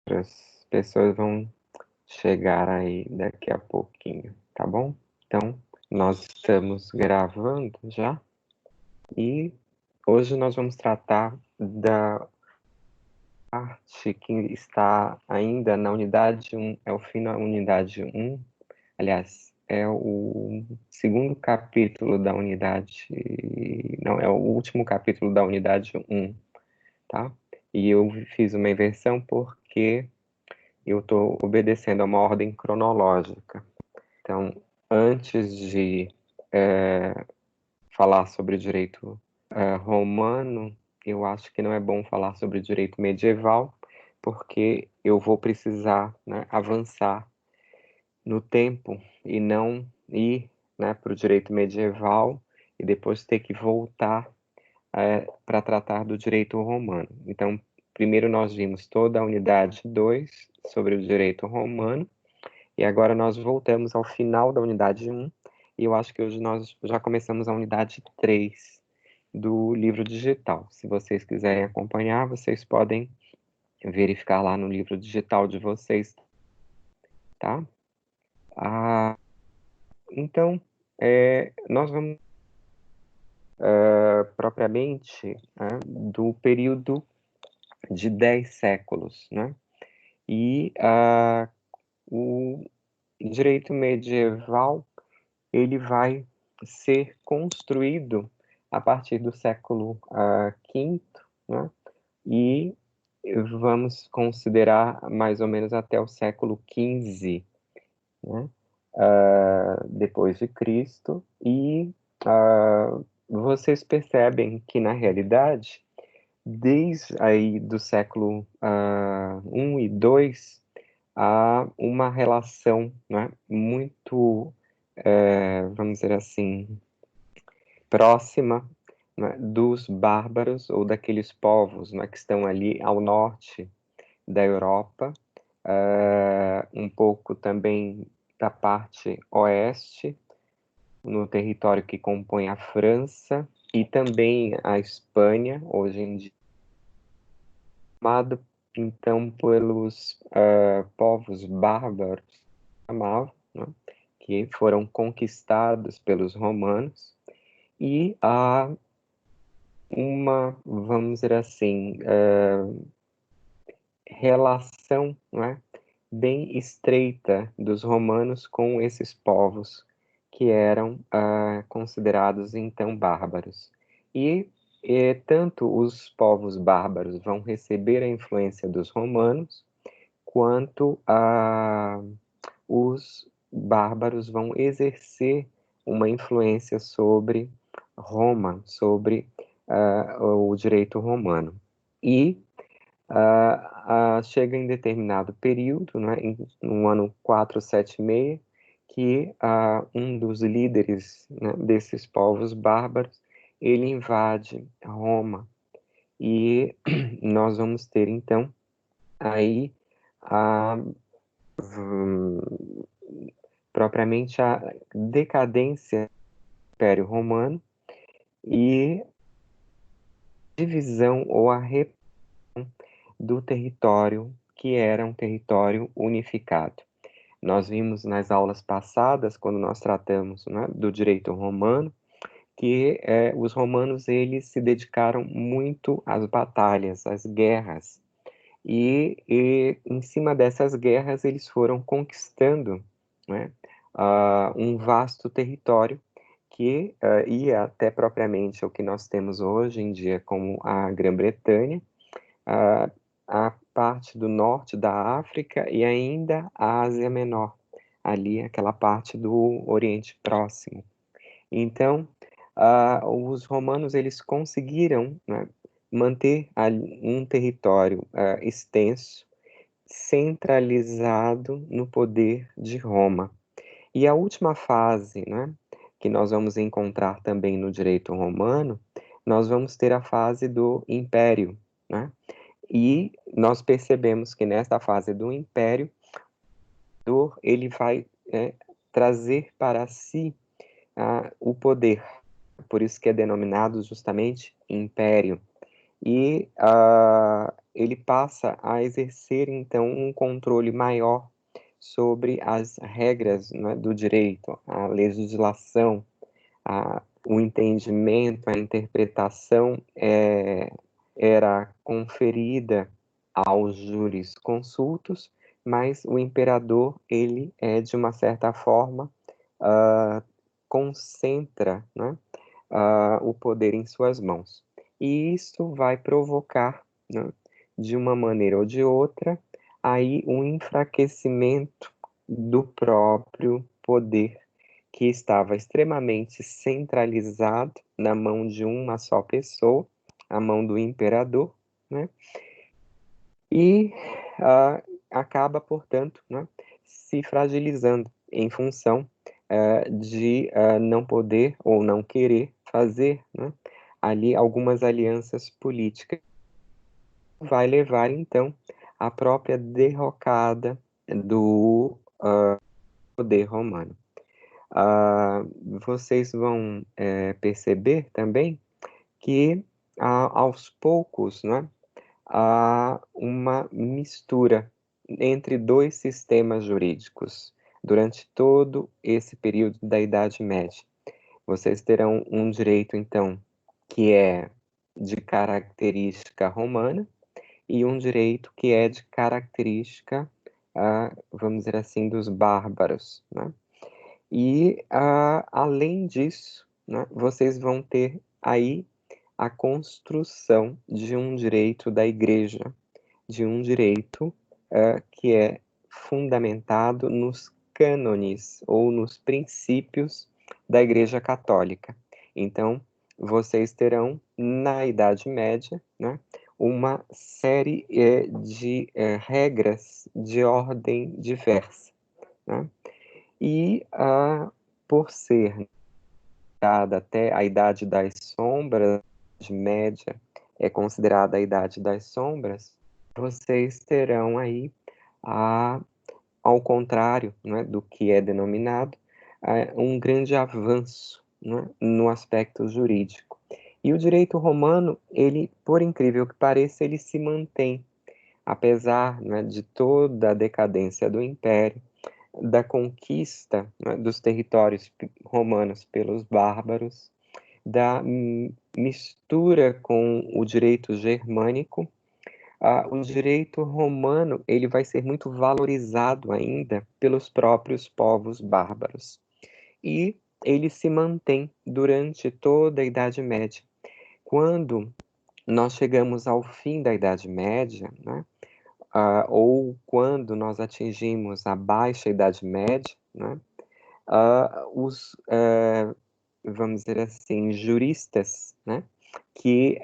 As pessoas vão chegar aí daqui a pouquinho, tá bom? Então, nós estamos gravando já e hoje nós vamos tratar da parte que está ainda na unidade 1, é o fim da unidade 1, aliás, é o segundo capítulo da unidade, não, é o último capítulo da unidade 1, tá? E eu fiz uma inversão porque eu estou obedecendo a uma ordem cronológica. Então, antes de falar sobre o direito romano, eu acho que não é bom falar sobre o direito medieval, porque eu vou precisar, né, avançar no tempo e não ir, né, para o direito medieval e depois ter que voltar para tratar do direito romano. Então, primeiro nós vimos toda a unidade 2 sobre o direito romano, e agora nós voltamos ao final da unidade 1, e eu acho que hoje nós já começamos a unidade 3 do livro digital. Se vocês quiserem acompanhar, vocês podem verificar lá no livro digital de vocês, tá? Então, nós vamos propriamente do período de 10 séculos, né? E o direito medieval ele vai ser construído a partir do século V, né? E vamos considerar mais ou menos até o século XV, né? Depois de Cristo, e vocês percebem que, na realidade, desde aí do século I e II, há uma relação, né, muito, vamos dizer assim, próxima, né, dos bárbaros ou daqueles povos, né, que estão ali ao norte da Europa, um pouco também da parte oeste, no território que compõe a França e também a Espanha, hoje em dia, formado então pelos povos bárbaros, chamavam, né, que foram conquistados pelos romanos, e há uma, vamos dizer assim, relação, né, bem estreita dos romanos com esses povos que eram considerados então bárbaros. E tanto os povos bárbaros vão receber a influência dos romanos, quanto os bárbaros vão exercer uma influência sobre Roma, sobre o direito romano. E chega em determinado período, né, no ano 476, que um dos líderes, né, desses povos bárbaros, ele invade Roma. E nós vamos ter, então, aí propriamente a decadência do Império Romano e divisão ou a do território, que era um território unificado. Nós vimos nas aulas passadas, quando nós tratamos, né, do direito romano, que os romanos eles se dedicaram muito às batalhas, às guerras, e em cima dessas guerras eles foram conquistando, né, um vasto território que ia até propriamente o que nós temos hoje em dia como a Grã-Bretanha, a parte do norte da África e ainda a Ásia Menor, ali aquela parte do Oriente Próximo. Então, os romanos eles conseguiram, né, manter um território extenso, centralizado no poder de Roma. E a última fase, né, que nós vamos encontrar também no direito romano, nós vamos ter a fase do império, né? E nós percebemos que nesta fase do império, ele vai trazer para si o poder, por isso que é denominado justamente império. E ele passa a exercer, então, um controle maior sobre as regras, né, do direito, a legislação, o entendimento, a interpretação era conferida aos jurisconsultos, mas o imperador, ele de uma certa forma, concentra, né, o poder em suas mãos. E isso vai provocar, né, de uma maneira ou de outra, aí um enfraquecimento do próprio poder, que estava extremamente centralizado na mão de uma só pessoa, a mão do imperador, né? E acaba, portanto, né, se fragilizando em função de não poder ou não querer fazer, né, ali algumas alianças políticas. Vai levar, então, à própria derrocada do poder romano. Vocês vão perceber também que aos poucos, né, há uma mistura entre dois sistemas jurídicos durante todo esse período da Idade Média. Vocês terão um direito, então, que é de característica romana e um direito que é de característica, vamos dizer assim, dos bárbaros, né? E, além disso, né, vocês vão ter aí a construção de um direito da igreja, de um direito que é fundamentado nos cânones ou nos princípios da Igreja Católica. Então, vocês terão, na Idade Média, né, uma série de regras de ordem diversa, né? E por ser dada até a Idade das Sombras, a Idade Média é considerada a Idade das Sombras, vocês terão aí, ao contrário, né, do que é denominado, um grande avanço, né, no aspecto jurídico. E o direito romano, ele, por incrível que pareça, ele se mantém, apesar, né, de toda a decadência do Império, da conquista, né, dos territórios romanos pelos bárbaros, da mistura com o direito germânico. O direito romano ele vai ser muito valorizado ainda pelos próprios povos bárbaros. E ele se mantém durante toda a Idade Média. Quando nós chegamos ao fim da Idade Média, né, ou quando nós atingimos a Baixa Idade Média, né, vamos dizer assim, juristas, né, que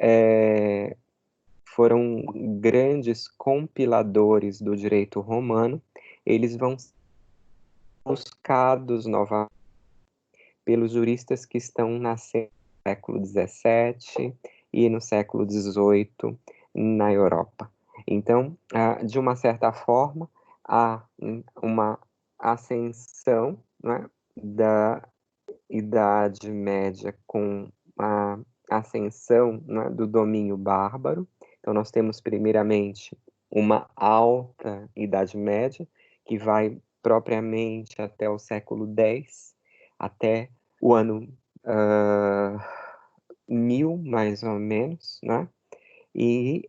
foram grandes compiladores do direito romano, eles vão ser buscados novamente pelos juristas que estão nascendo no século XVII e no século XVIII na Europa. Então, de uma certa forma, há uma ascensão, né, da Idade Média com a ascensão, né, do domínio bárbaro. Então, nós temos, primeiramente, uma alta Idade Média, que vai propriamente até o século X, até o ano 1000, mais ou menos, né? E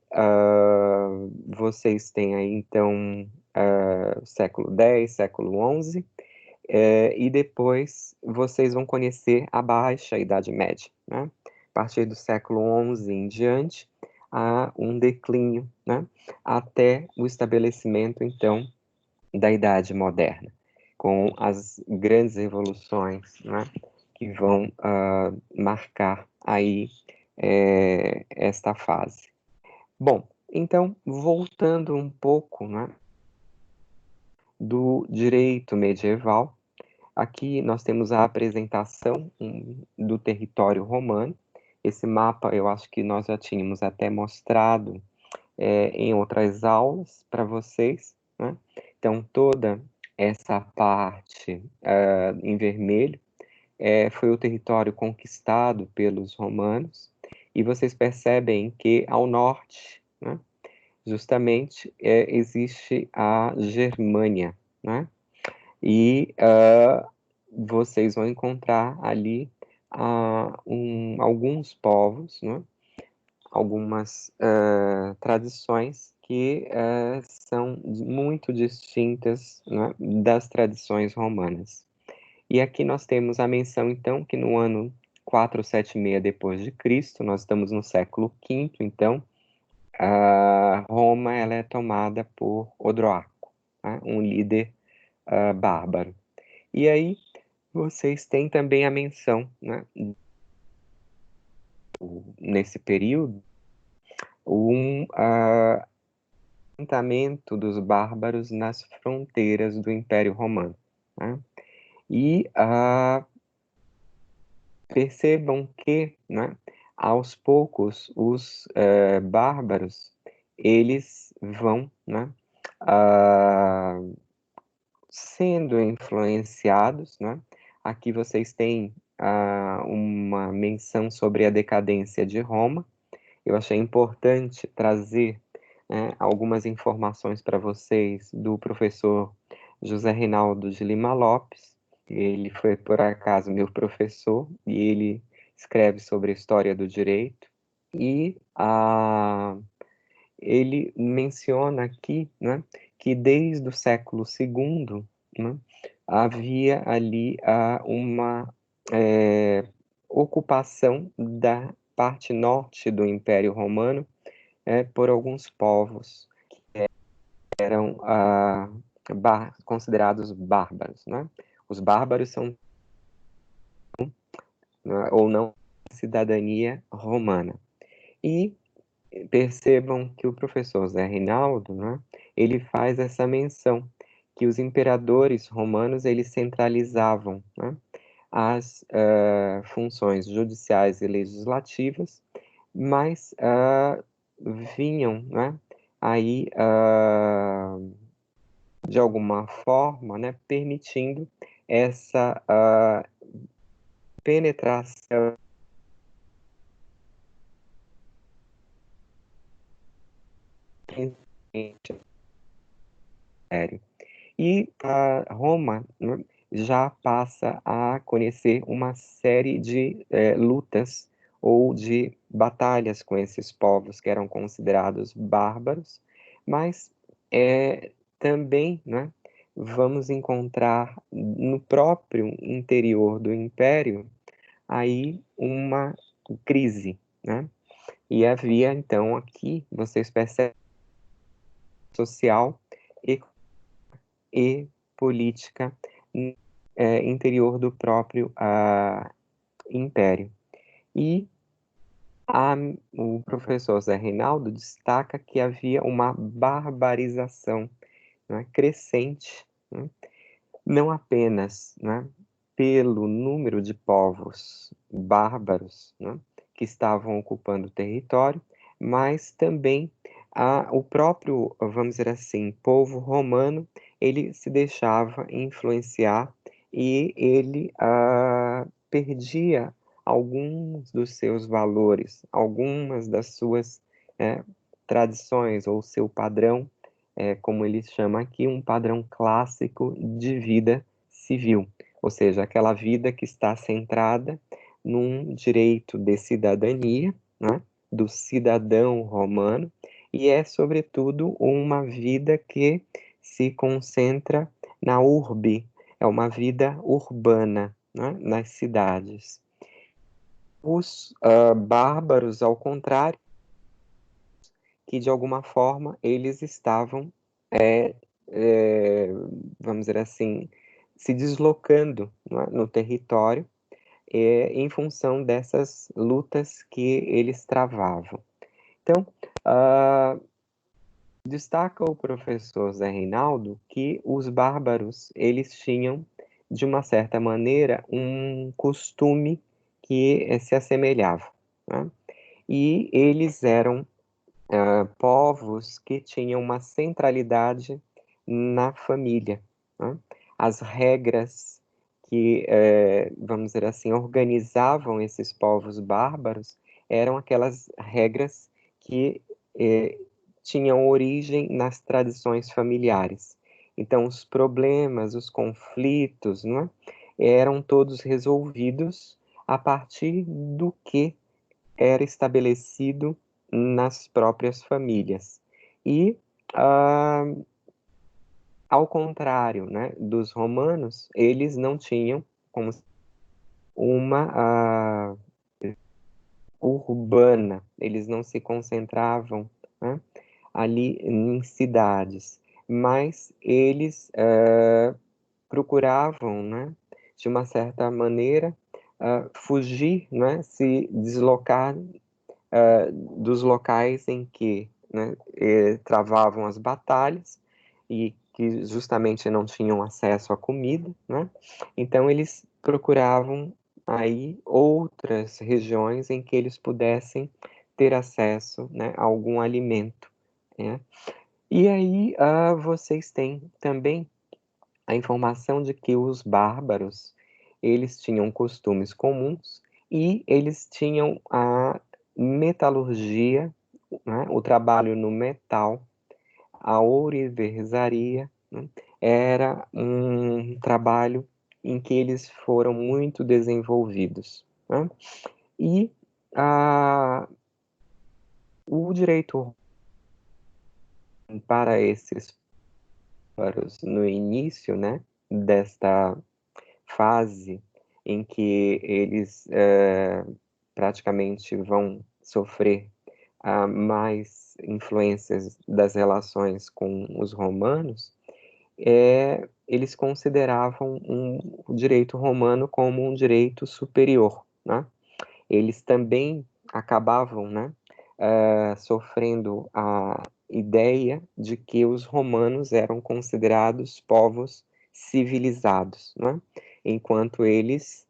vocês têm aí, então, século X, século XI, e depois vocês vão conhecer a Baixa Idade Média, né? A partir do século XI em diante, há um declínio, né? Até o estabelecimento, então, da Idade Moderna, com as grandes revoluções, né, que vão marcar aí esta fase. Bom, então, voltando um pouco, né, do direito medieval, aqui nós temos a apresentação do território romano. Esse mapa eu acho que nós já tínhamos até mostrado em outras aulas para vocês, né? Então, toda essa parte em vermelho foi o território conquistado pelos romanos, e vocês percebem que ao norte, né, justamente existe a Germânia, né? E vocês vão encontrar ali alguns povos, né? Algumas tradições que são muito distintas, né, das tradições romanas. E aqui nós temos a menção, então, que no ano 476 depois de Cristo, nós estamos no século V, então, Roma ela é tomada por Odroaco, né, um líder bárbaro. E aí vocês têm também a menção, né, nesse período, assentamento dos bárbaros nas fronteiras do Império Romano, né? E percebam que, né, aos poucos, os bárbaros, eles vão, né, sendo influenciados, né? Aqui vocês têm uma menção sobre a decadência de Roma. Eu achei importante trazer algumas informações para vocês do professor José Reinaldo de Lima Lopes. Ele foi, por acaso, meu professor, e ele escreve sobre a história do direito. E ele menciona aqui, né, que desde o século II, né, havia ali uma ocupação da parte norte do Império Romano por alguns povos que eram considerados bárbaros, né? Os bárbaros são, né, ou não, cidadania romana. E percebam que o professor Zé Reinaldo, né, ele faz essa menção que os imperadores romanos eles centralizavam, né, as funções judiciais e legislativas, mas vinham, né, aí de alguma forma, né, permitindo essa penetração sério. E Roma, né, já passa a conhecer uma série de lutas ou de batalhas com esses povos que eram considerados bárbaros, mas também, né, vamos encontrar no próprio interior do império aí uma crise, né? E havia então aqui, vocês percebem, social e política interior do próprio império. E o professor Zé Reinaldo destaca que havia uma barbarização, né, crescente, né, não apenas, né, pelo número de povos bárbaros, né, que estavam ocupando o território, mas também o próprio, vamos dizer assim, povo romano, ele se deixava influenciar e ele perdia alguns dos seus valores, algumas das suas tradições ou seu padrão, como ele chama aqui, um padrão clássico de vida civil, ou seja, aquela vida que está centrada num direito de cidadania, né, do cidadão romano, e é, sobretudo, uma vida que se concentra na urbe, é uma vida urbana, né, nas cidades. Os bárbaros, ao contrário, que de alguma forma eles estavam, vamos dizer assim, se deslocando, né, no território, em função dessas lutas que eles travavam. Então, destaca o professor Zé Reinaldo que os bárbaros, eles tinham, de uma certa maneira, um costume que se assemelhava, né? E eles eram povos que tinham uma centralidade na família, né? As regras que, vamos dizer assim, organizavam esses povos bárbaros eram aquelas regras que tinham origem nas tradições familiares. Então, os problemas, os conflitos, não é? Eram todos resolvidos a partir do que era estabelecido nas próprias famílias. E, ah, ao contrário, né, dos romanos, eles não tinham como uma urbana, eles não se concentravam, né, ali em cidades, mas eles procuravam, né, de uma certa maneira, fugir, né, se deslocar dos locais em que, né, travavam as batalhas e que justamente não tinham acesso à comida, né? Então eles procuravam aí outras regiões em que eles pudessem ter acesso, né, a algum alimento, né? E aí vocês têm também a informação de que os bárbaros, eles tinham costumes comuns e eles tinham a metalurgia, né, o trabalho no metal, a ourivesaria, né, era um trabalho em que eles foram muito desenvolvidos, né? E o direito para esses bárbaros no início, né, desta fase em que eles praticamente vão sofrer mais influências das relações com os romanos, eles consideravam o direito romano como um direito superior, né? Eles também acabavam, né, sofrendo a ideia de que os romanos eram considerados povos civilizados, né? Enquanto eles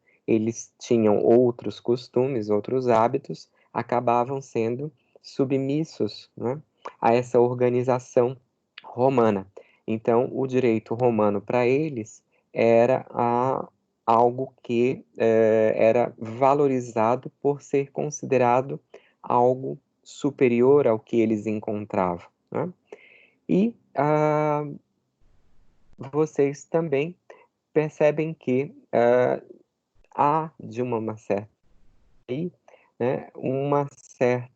tinham outros costumes, outros hábitos, acabavam sendo submissos, né, a essa organização romana. Então, o direito romano para eles era algo que era valorizado por ser considerado algo superior ao que eles encontravam, né? E vocês também percebem que há, de uma certa, né, uma certa,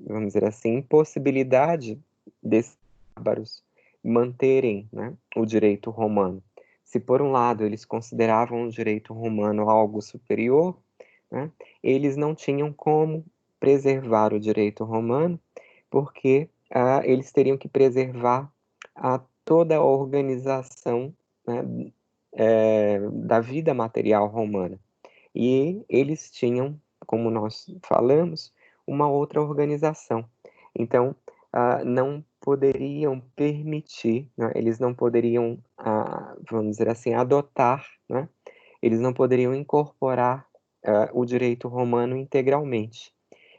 vamos dizer assim, impossibilidade desses bárbaros manterem, né, o direito romano. Se por um lado eles consideravam o direito romano algo superior, né, eles não tinham como preservar o direito romano, porque eles teriam que preservar toda a organização, né, da vida material romana. E eles tinham, como nós falamos, uma outra organização. Então, não poderiam permitir, né, eles não poderiam, vamos dizer assim, adotar, né, eles não poderiam incorporar o direito romano integralmente.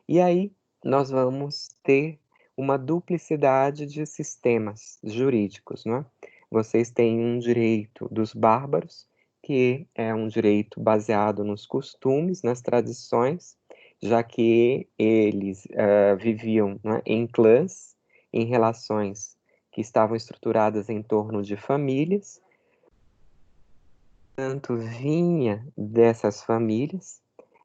E aí nós vamos ter uma duplicidade de sistemas jurídicos, né? Vocês têm um direito dos bárbaros, que é um direito baseado nos costumes, nas tradições, já que eles viviam, né, em clãs, em relações que estavam estruturadas em torno de famílias, tanto vinha dessas famílias,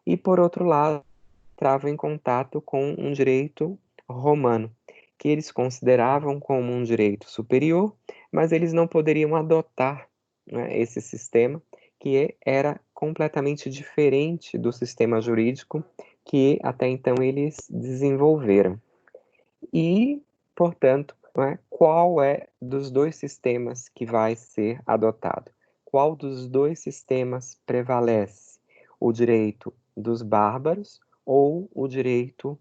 e por outro lado, entravam em contato com um direito romano, que eles consideravam como um direito superior, mas eles não poderiam adotar, né, esse sistema, que era completamente diferente do sistema jurídico que até então eles desenvolveram. E, portanto, né, qual é dos dois sistemas que vai ser adotado? Qual dos dois sistemas prevalece? O direito dos bárbaros ou o direito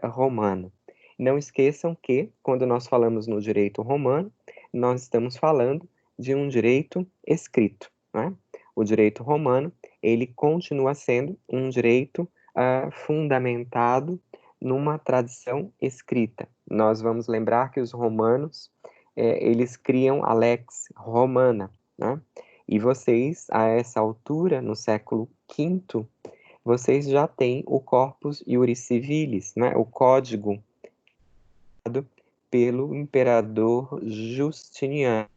romano? Não esqueçam que, quando nós falamos no direito romano, nós estamos falando de um direito escrito, né? O direito romano, ele continua sendo um direito fundamentado numa tradição escrita. Nós vamos lembrar que os romanos, eles criam a Lex Romana, né? E vocês, a essa altura, no século V, vocês já têm o Corpus Iuris Civilis, né? O Código pelo imperador Justiniano.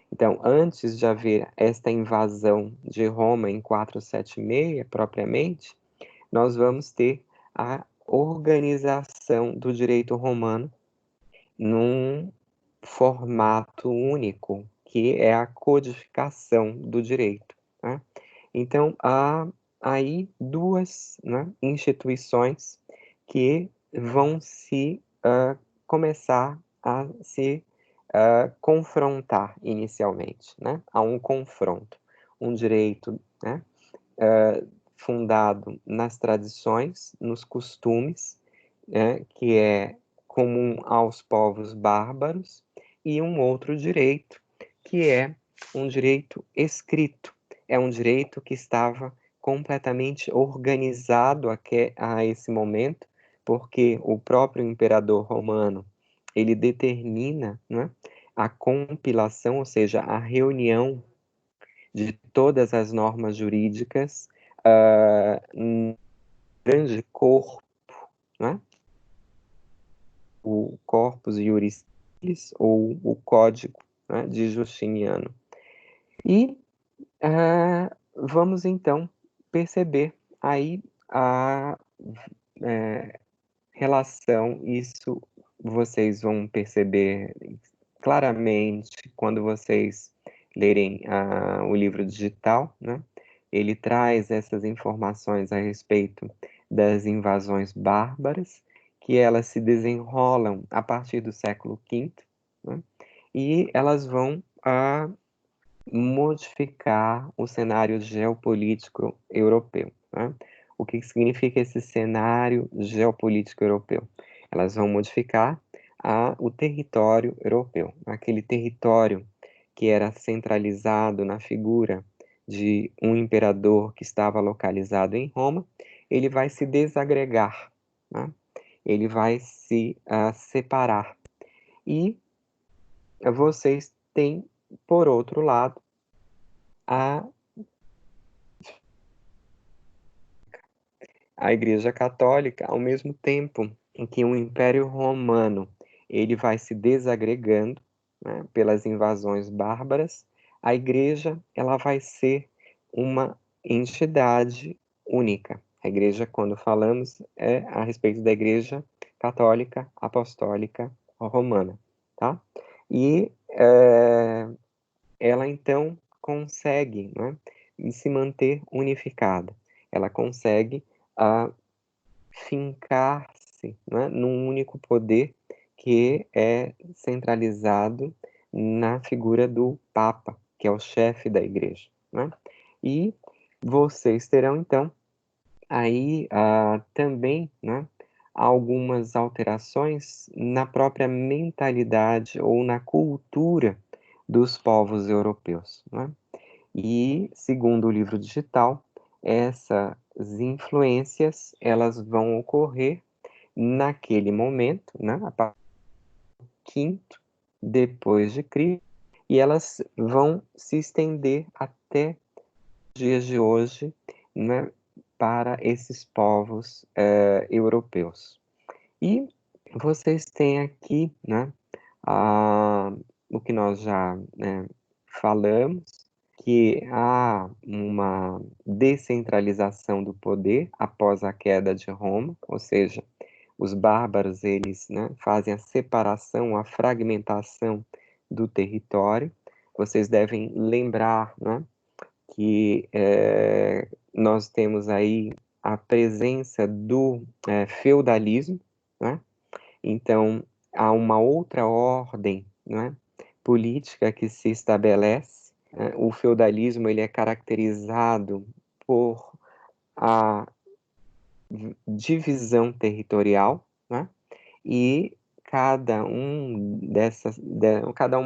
Então, antes de haver esta invasão de Roma em 476, propriamente, nós vamos ter a organização do direito romano num formato único, que é a codificação do direito, né? Então, há aí duas, né, instituições que vão começar a se confrontar inicialmente, né? Há um confronto, um direito, né, fundado nas tradições, nos costumes, né, que é comum aos povos bárbaros, e um outro direito, que é um direito escrito. É um direito que estava completamente organizado a esse momento, porque o próprio imperador romano, ele determina, né, a compilação, ou seja, a reunião de todas as normas jurídicas um grande corpo, né? O Corpus Juris Civilis, ou o Código, né, de Justiniano. E vamos então perceber aí a relação, isso vocês vão perceber claramente quando vocês lerem o livro digital, né? Ele traz essas informações a respeito das invasões bárbaras, que elas se desenrolam a partir do século V, né? E elas vão modificar o cenário geopolítico europeu, né? O que significa esse cenário geopolítico europeu? Elas vão modificar o território europeu, aquele território que era centralizado na figura de um imperador que estava localizado em Roma, ele vai se desagregar, né? Ele vai se separar. E vocês têm, por outro lado, a Igreja Católica, ao mesmo tempo em que o Império Romano ele vai se desagregando, né, pelas invasões bárbaras, a Igreja ela vai ser uma entidade única. A Igreja, quando falamos, é a respeito da Igreja Católica Apostólica Romana, tá? E ela então consegue, né, se manter unificada. Ela consegue fincar-se, né, num único poder que é centralizado na figura do Papa, que é o chefe da igreja, né? E vocês terão, então, aí também, né, algumas alterações na própria mentalidade ou na cultura dos povos europeus, né? E, segundo o livro digital, essas influências elas vão ocorrer naquele momento, né, a partir do quinto depois de Cristo, e elas vão se estender até os dias de hoje, né, para esses povos europeus. E vocês têm aqui, né, o que nós já, né, falamos, que há uma descentralização do poder após a queda de Roma, ou seja, os bárbaros eles, né, fazem a separação, a fragmentação do território. Vocês devem lembrar, né, que nós temos aí a presença do feudalismo, né? Então, há uma outra ordem, né, política que se estabelece. O feudalismo ele é caracterizado por a divisão territorial, né? E cada uma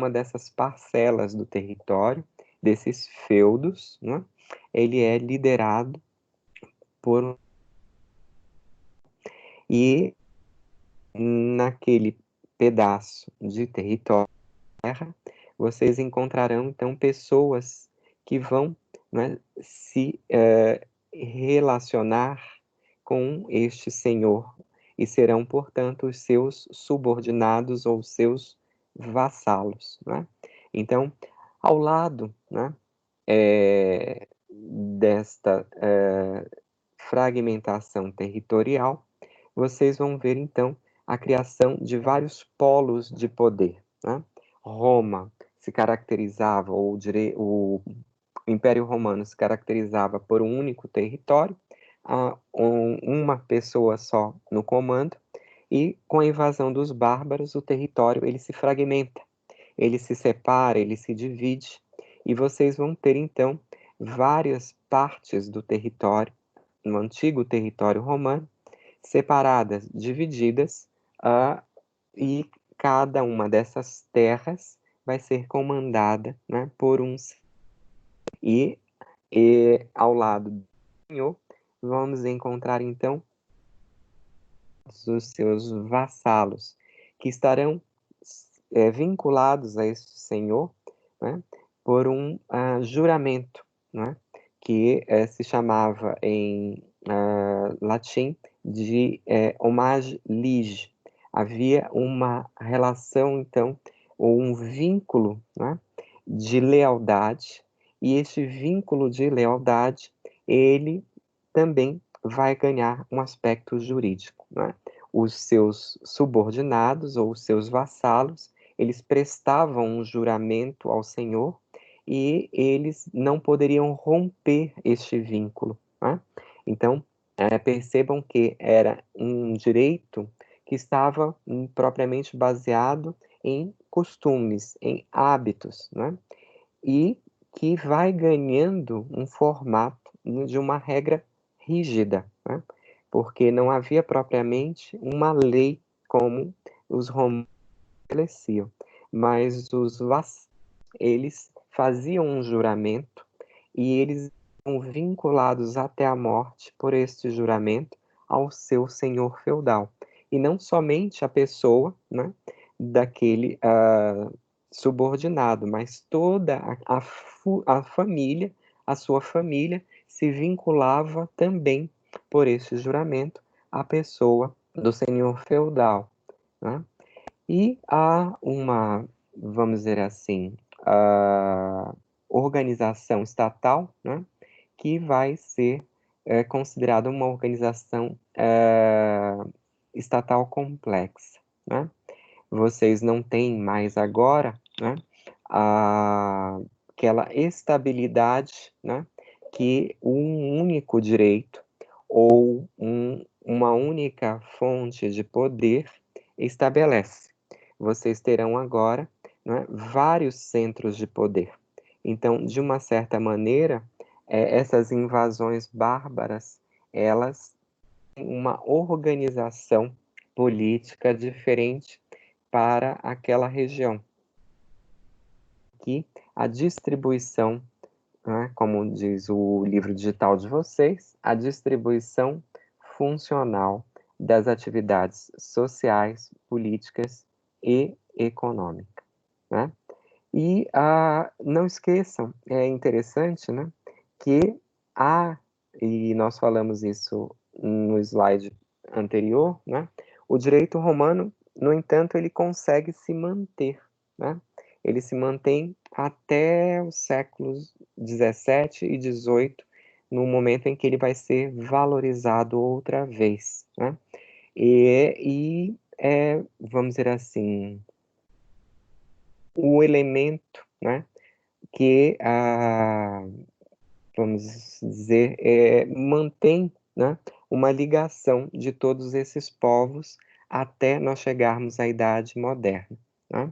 dessas parcelas do território, desses feudos, né, ele é liderado por e naquele pedaço de território, vocês encontrarão então pessoas que vão, né, se relacionar com este senhor e serão, portanto, os seus subordinados ou seus vassalos, né? Então, ao lado, né, desta fragmentação territorial, vocês vão ver, então, a criação de vários polos de poder, né? Roma se caracterizava, o Império Romano se caracterizava por um único território, uma pessoa só no comando, e com a invasão dos bárbaros, o território ele se fragmenta, ele se separa, ele se divide, e vocês vão ter, então, várias partes do território, no antigo território romano, separadas, divididas, e cada uma dessas terras vai ser comandada, né, por e, ao lado do Senhor, vamos encontrar então os seus vassalos, que estarão vinculados a esse Senhor, né, por um juramento, né, que se chamava em latim de homage lige. Havia uma relação, então, ou um vínculo, né, de lealdade, e este vínculo de lealdade, ele também vai ganhar um aspecto jurídico, né? Os seus subordinados ou os seus vassalos, eles prestavam um juramento ao Senhor e eles não poderiam romper este vínculo, né? Então, percebam que era um direito que estava propriamente baseado em costumes, em hábitos, né? E que vai ganhando um formato de uma regra rígida, né? Porque não havia propriamente uma lei como os romanos estabeleciam, mas os vassalos, eles faziam um juramento e eles eram vinculados até a morte por este juramento ao seu senhor feudal. E não somente a pessoa, né, daquele subordinado, mas toda a família, a sua família, se vinculava também por esse juramento à pessoa do senhor feudal, né? E há uma, vamos dizer assim, organização estatal, né, que vai ser considerada uma organização estatal complexa, né? Vocês não têm mais agora, né, aquela estabilidade, né, que um único direito ou uma única fonte de poder estabelece. Vocês terão agora, né, vários centros de poder. Então, de uma certa maneira, essas invasões bárbaras, elas têm uma organização política diferente para aquela região. Que a distribuição, né, como diz o livro digital de vocês, a distribuição funcional das atividades sociais, políticas e econômicas, né? E não esqueçam, é interessante, né, que e nós falamos isso no slide anterior, né, o direito romano, no entanto, ele consegue se manter, né? Ele se mantém até os séculos 17 e 18, no momento em que ele vai ser valorizado outra vez, né? Vamos dizer assim, o elemento, né, que vamos dizer, mantém, né, uma ligação de todos esses povos até nós chegarmos à Idade Moderna, né?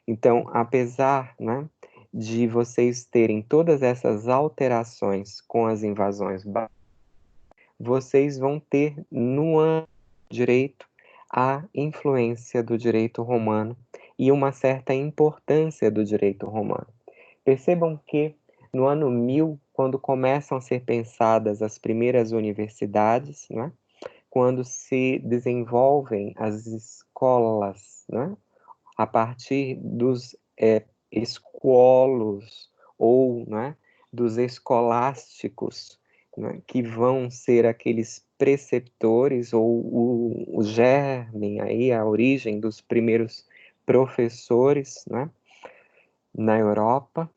Então, apesar, né, de vocês terem todas essas alterações com as invasões, vocês vão ter no direito a influência do direito romano e uma certa importância do direito romano. Percebam que no ano 1000, quando começam a ser pensadas as primeiras universidades, né, quando se desenvolvem as escolas, né, a partir dos escolos ou, né, dos escolásticos, né, que vão ser aqueles preceptores ou o germe, aí, a origem dos primeiros professores, né, na Europa,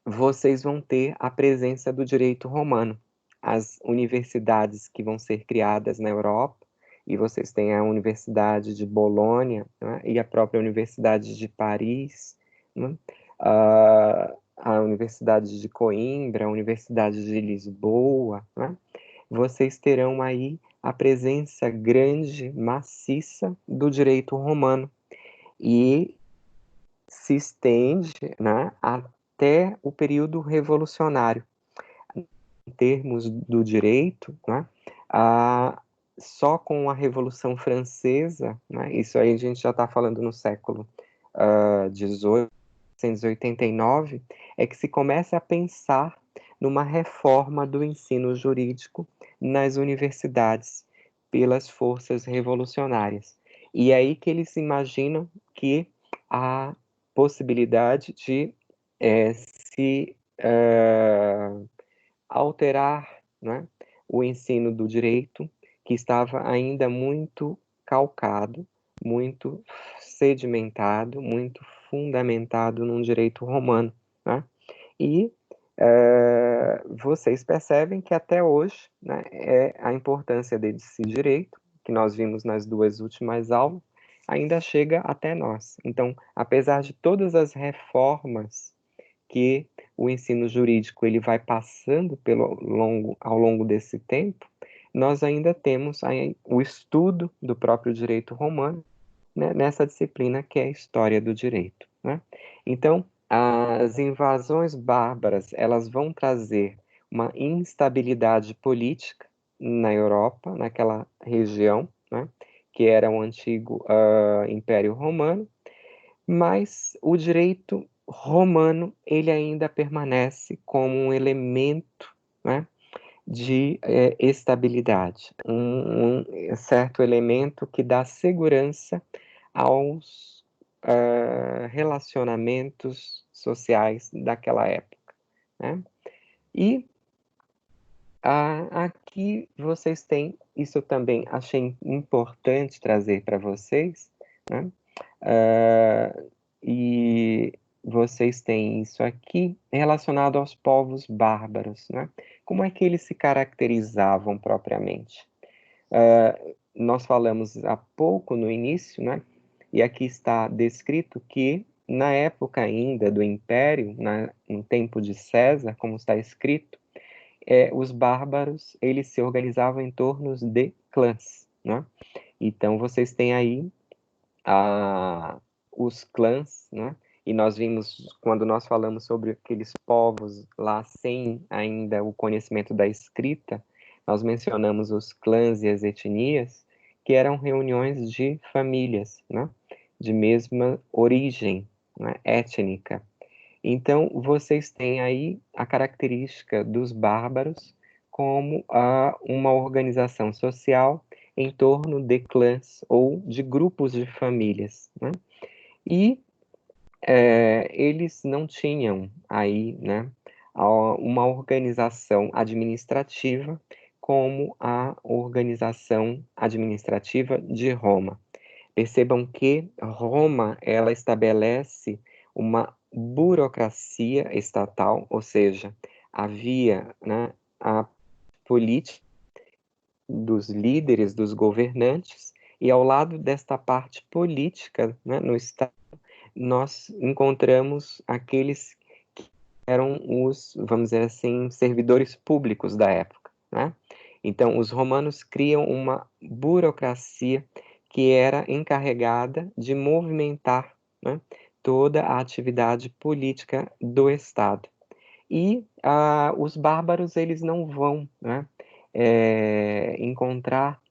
vocês vão ter a presença do direito romano. As universidades que vão ser criadas na Europa, e vocês têm a Universidade de Bolonha, né, e a própria Universidade de Paris, né, a Universidade de Coimbra, a Universidade de Lisboa, né, vocês terão aí a presença grande, maciça do direito romano. E se estende, né, até o período revolucionário. Em termos do direito, né, só com a Revolução Francesa, né, isso aí a gente já está falando no século XVIII, 1889, é que se começa a pensar numa reforma do ensino jurídico nas universidades pelas forças revolucionárias. E é aí que eles imaginam que a possibilidade de se alterar, né, o ensino do direito, que estava ainda muito calcado, muito sedimentado, muito fundamentado num direito romano, né? E vocês percebem que até hoje, né, a importância desse direito, que nós vimos nas duas últimas aulas, ainda chega até nós. Então, apesar de todas as reformas que o ensino jurídico ele vai passando ao longo desse tempo, nós ainda temos aí o estudo do próprio direito romano, né, nessa disciplina que é a história do direito, né? Então, as invasões bárbaras, elas vão trazer uma instabilidade política na Europa, naquela região, né, que era o antigo Império Romano, mas o direito romano, ele ainda permanece como um elemento, né, de estabilidade, um certo elemento que dá segurança aos relacionamentos sociais daquela época, né? E aqui vocês têm, isso eu também achei importante trazer para vocês, né? E vocês têm isso aqui relacionado aos povos bárbaros, né? Como é que eles se caracterizavam propriamente? Nós falamos há pouco no início, né? E aqui está descrito que na época ainda do Império, no tempo de César, como está escrito, os bárbaros eles se organizavam em torno de clãs, né? Então vocês têm aí os clãs, né? E nós vimos, quando nós falamos sobre aqueles povos lá sem ainda o conhecimento da escrita, nós mencionamos os clãs e as etnias, que eram reuniões de famílias, né? De mesma origem, né, étnica. Então, vocês têm aí a característica dos bárbaros como uma organização social em torno de clãs ou de grupos de famílias, né? E eles não tinham aí, né, uma organização administrativa como a organização administrativa de Roma. Percebam que Roma, ela estabelece uma burocracia estatal, ou seja, havia, né, a política dos líderes, dos governantes, e ao lado desta parte política, né, no Estado, nós encontramos aqueles que eram os, vamos dizer assim, servidores públicos da época, né? Então, os romanos criam uma burocracia que era encarregada de movimentar, né, toda a atividade política do Estado. E os bárbaros, eles não vão, né, encontrar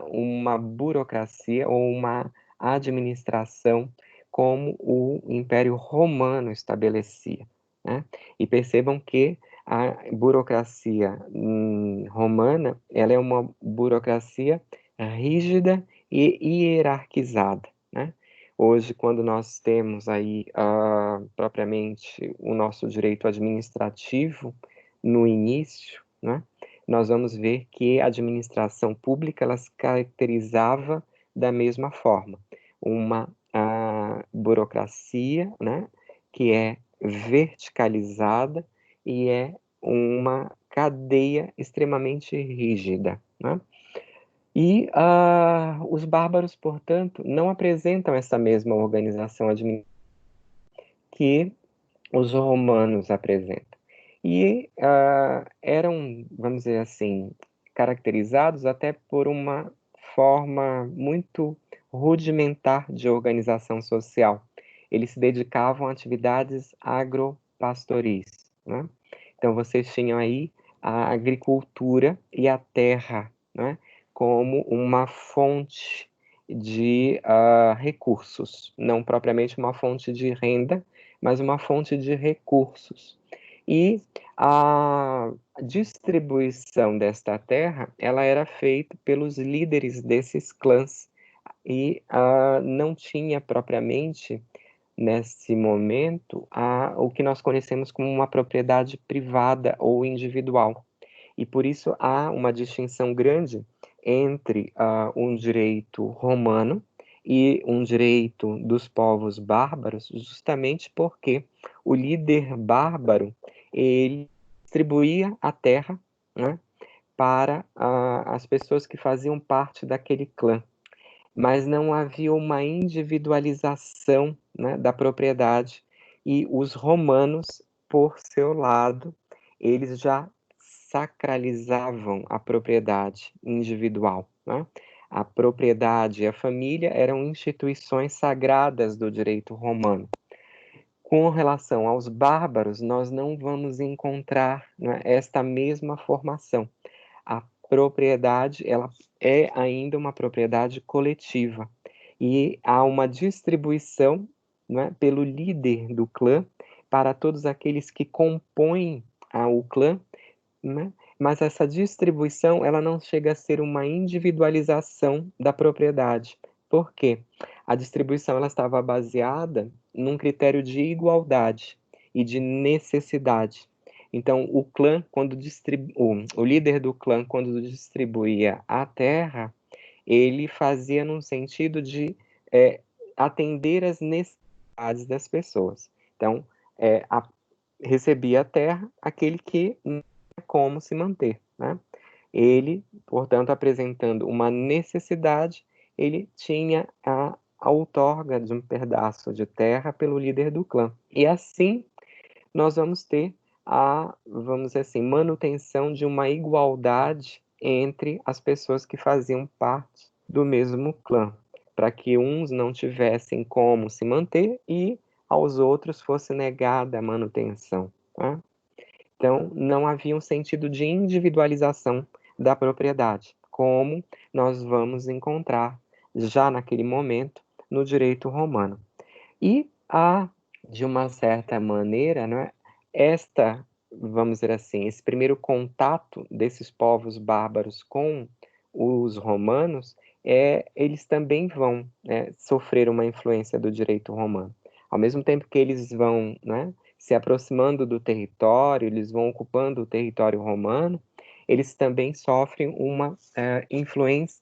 uma burocracia ou uma administração como o Império Romano estabelecia, né? E percebam que a burocracia romana, ela é uma burocracia rígida e hierarquizada, né? Hoje, quando nós temos aí propriamente o nosso direito administrativo no início, né? nós vamos ver que a administração pública ela se caracterizava da mesma forma. Uma burocracia, né, que é verticalizada e é uma cadeia extremamente rígida, né? E os bárbaros, portanto, não apresentam essa mesma organização administrativa que os romanos apresentam. E eram, vamos dizer assim, caracterizados até por uma forma muito rudimentar de organização social. Eles se dedicavam a atividades agropastoris, né? Então, vocês tinham aí a agricultura e a terra, né, como uma fonte de recursos, não propriamente uma fonte de renda, mas uma fonte de recursos. E a distribuição desta terra, ela era feita pelos líderes desses clãs e não tinha propriamente, nesse momento, o que nós conhecemos como uma propriedade privada ou individual. E por isso há uma distinção grande entre um direito romano e um direito dos povos bárbaros, justamente porque o líder bárbaro ele distribuía a terra, né, para as pessoas que faziam parte daquele clã, mas não havia uma individualização, né, da propriedade. E os romanos, por seu lado, eles já sacralizavam a propriedade individual, né? A propriedade e a família eram instituições sagradas do direito romano. Com relação aos bárbaros, nós não vamos encontrar, né, esta mesma formação. A propriedade, ela é ainda uma propriedade coletiva e há uma distribuição, né, pelo líder do clã para todos aqueles que compõem o clã, né? Mas essa distribuição ela não chega a ser uma individualização da propriedade. Por quê? A distribuição ela estava baseada num critério de igualdade e de necessidade. Então, o clã, quando o líder do clã, quando distribuía a terra, ele fazia num sentido de atender às necessidades das pessoas. Então, recebia a terra aquele que não tinha como se manter, né? Ele, portanto, apresentando uma necessidade, ele tinha a outorga de um pedaço de terra pelo líder do clã. E assim nós vamos ter vamos dizer assim, manutenção de uma igualdade entre as pessoas que faziam parte do mesmo clã, para que uns não tivessem como se manter e aos outros fosse negada a manutenção, tá? Então, não havia um sentido de individualização da propriedade, como nós vamos encontrar já naquele momento no direito romano. E de uma certa maneira, né, vamos dizer assim, esse primeiro contato desses povos bárbaros com os romanos, eles também vão, né, sofrer uma influência do direito romano. Ao mesmo tempo que eles vão, né, se aproximando do território, eles vão ocupando o território romano, eles também sofrem uma influência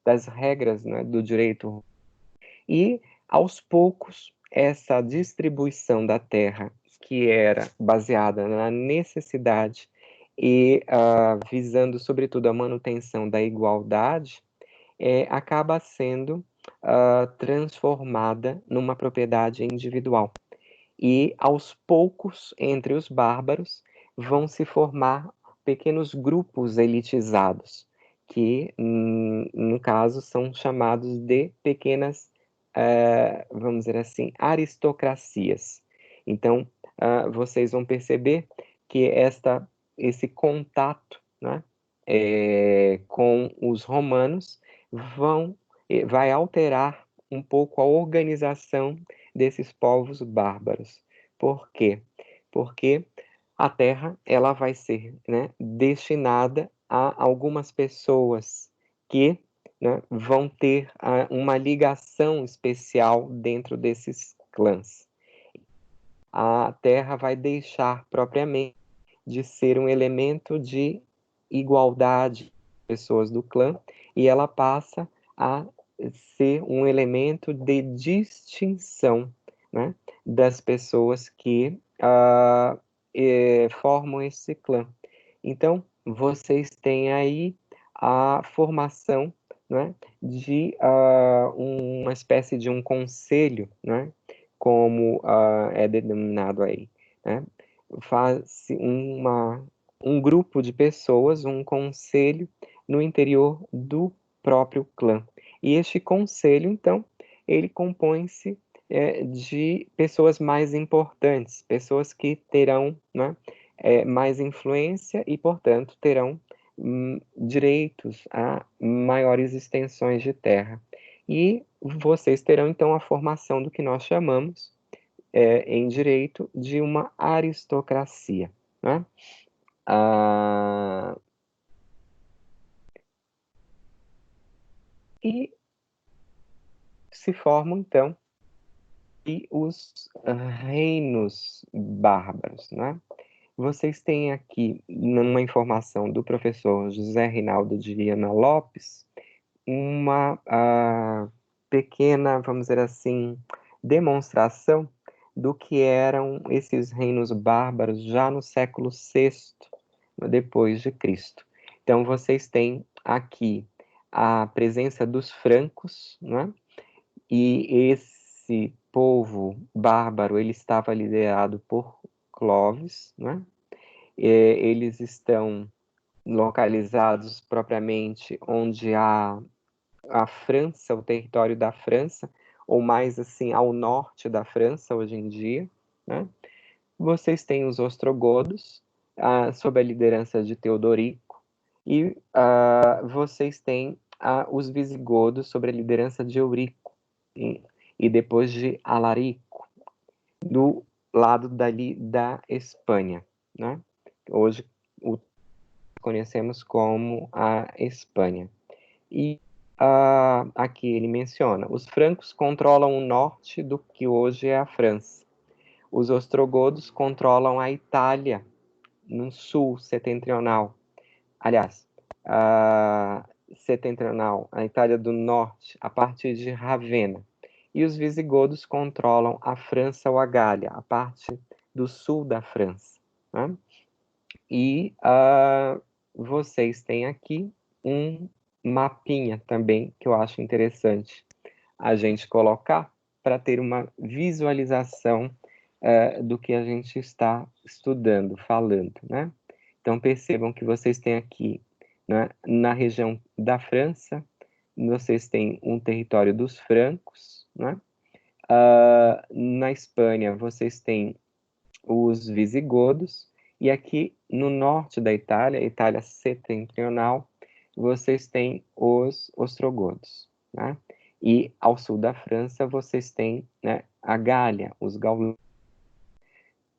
das regras, né, do direito. E, aos poucos, essa distribuição da terra, que era baseada na necessidade e visando, sobretudo, a manutenção da igualdade, acaba sendo transformada numa propriedade individual. E, aos poucos, entre os bárbaros, vão se formar pequenos grupos elitizados, que, no caso, são chamados de pequenas, vamos dizer assim, aristocracias. Então, vocês vão perceber que esse contato, né, com os romanos vai alterar um pouco a organização desses povos bárbaros. Por quê? Porque a terra ela vai ser, né, destinada a algumas pessoas que, né, vão ter uma ligação especial dentro desses clãs. a terra vai deixar propriamente de ser um elemento de igualdade das pessoas do clã e ela passa a ser um elemento de distinção, né, das pessoas que formam esse clã. Então, vocês têm aí a formação, né, de uma espécie de um conselho, né, como é denominado aí, né, faz um grupo de pessoas, um conselho no interior do próprio clã. E este conselho, então, ele compõe-se de pessoas mais importantes, pessoas que terão, né, mais influência e, portanto, terão direitos a maiores extensões de terra. E vocês terão, então, a formação do que nós chamamos, em direito, de uma aristocracia, né? E se formam, então, e os reinos bárbaros, né? Vocês têm aqui, numa informação do professor José Reinaldo de Viana Lopes, uma pequena, vamos dizer assim, demonstração do que eram esses reinos bárbaros já no século VI depois de Cristo. Então, vocês têm aqui a presença dos francos, né? E esse povo bárbaro, ele estava liderado por Clovis, né? Eles estão localizados propriamente onde há a França, o território da França, ou mais assim ao norte da França hoje em dia, né? Vocês têm os ostrogodos, sob a liderança de Teodorico, e vocês têm os visigodos sob a liderança de Eurico, e depois de Alarico, do lado dali da Espanha, né? Hoje o conhecemos como a Espanha. E aqui ele menciona, os francos controlam o norte do que hoje é a França. Os ostrogodos controlam a Itália, no sul setentrional. Aliás, setentrional, a Itália do norte, a partir de Ravenna. E os visigodos controlam a França ou a Gália, a parte do sul da França, né? E vocês têm aqui um mapinha também que eu acho interessante a gente colocar para ter uma visualização do que a gente está estudando, falando, né? Então percebam que vocês têm aqui, né, na região da França, vocês têm um território dos francos, né? Na Espanha vocês têm os visigodos, e aqui no norte da Itália, Itália setentrional, vocês têm os ostrogodos, né? E ao sul da França vocês têm, né, a Gália, os gauleses,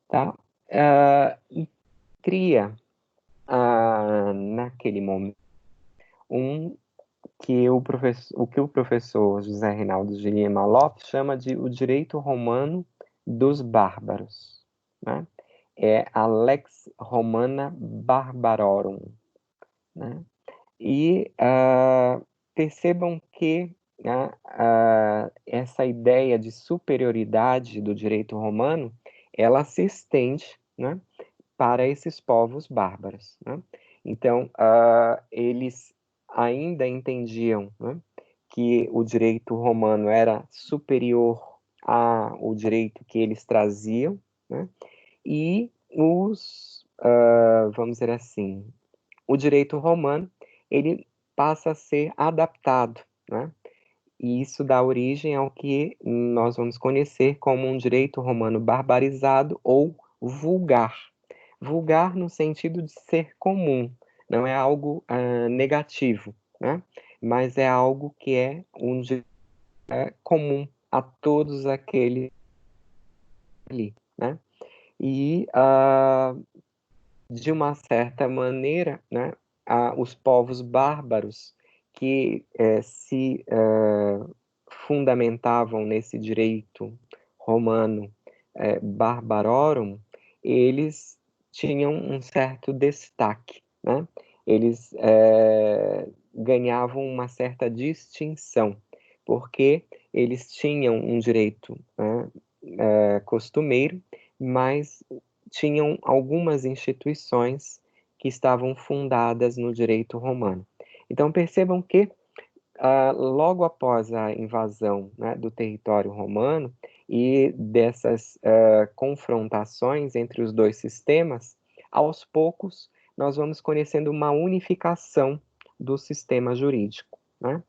tá? E cria, naquele momento, o que o professor José Reinaldo de Lima Lopes chama de o direito romano dos bárbaros, né? É a Lex Romana Barbarorum, né? E percebam que, né, essa ideia de superioridade do direito romano, ela se estende, né, para esses povos bárbaros, né? Então, eles ainda entendiam, né, que o direito romano era superior ao direito que eles traziam, né? E vamos dizer assim, o direito romano, ele passa a ser adaptado, né? E isso dá origem ao que nós vamos conhecer como um direito romano barbarizado ou vulgar. Vulgar no sentido de ser comum, não é algo negativo, né? Mas é algo que é comum a todos aqueles ali, né? E de uma certa maneira, né, os povos bárbaros que se fundamentavam nesse direito romano barbarorum, eles tinham um certo destaque, né? Eles ganhavam uma certa distinção, porque eles tinham um direito, né, costumeiro, mas tinham algumas instituições que estavam fundadas no direito romano. Então percebam que logo após a invasão, né, do território romano e dessas confrontações entre os dois sistemas, aos poucos nós vamos conhecendo uma unificação do sistema jurídico, né?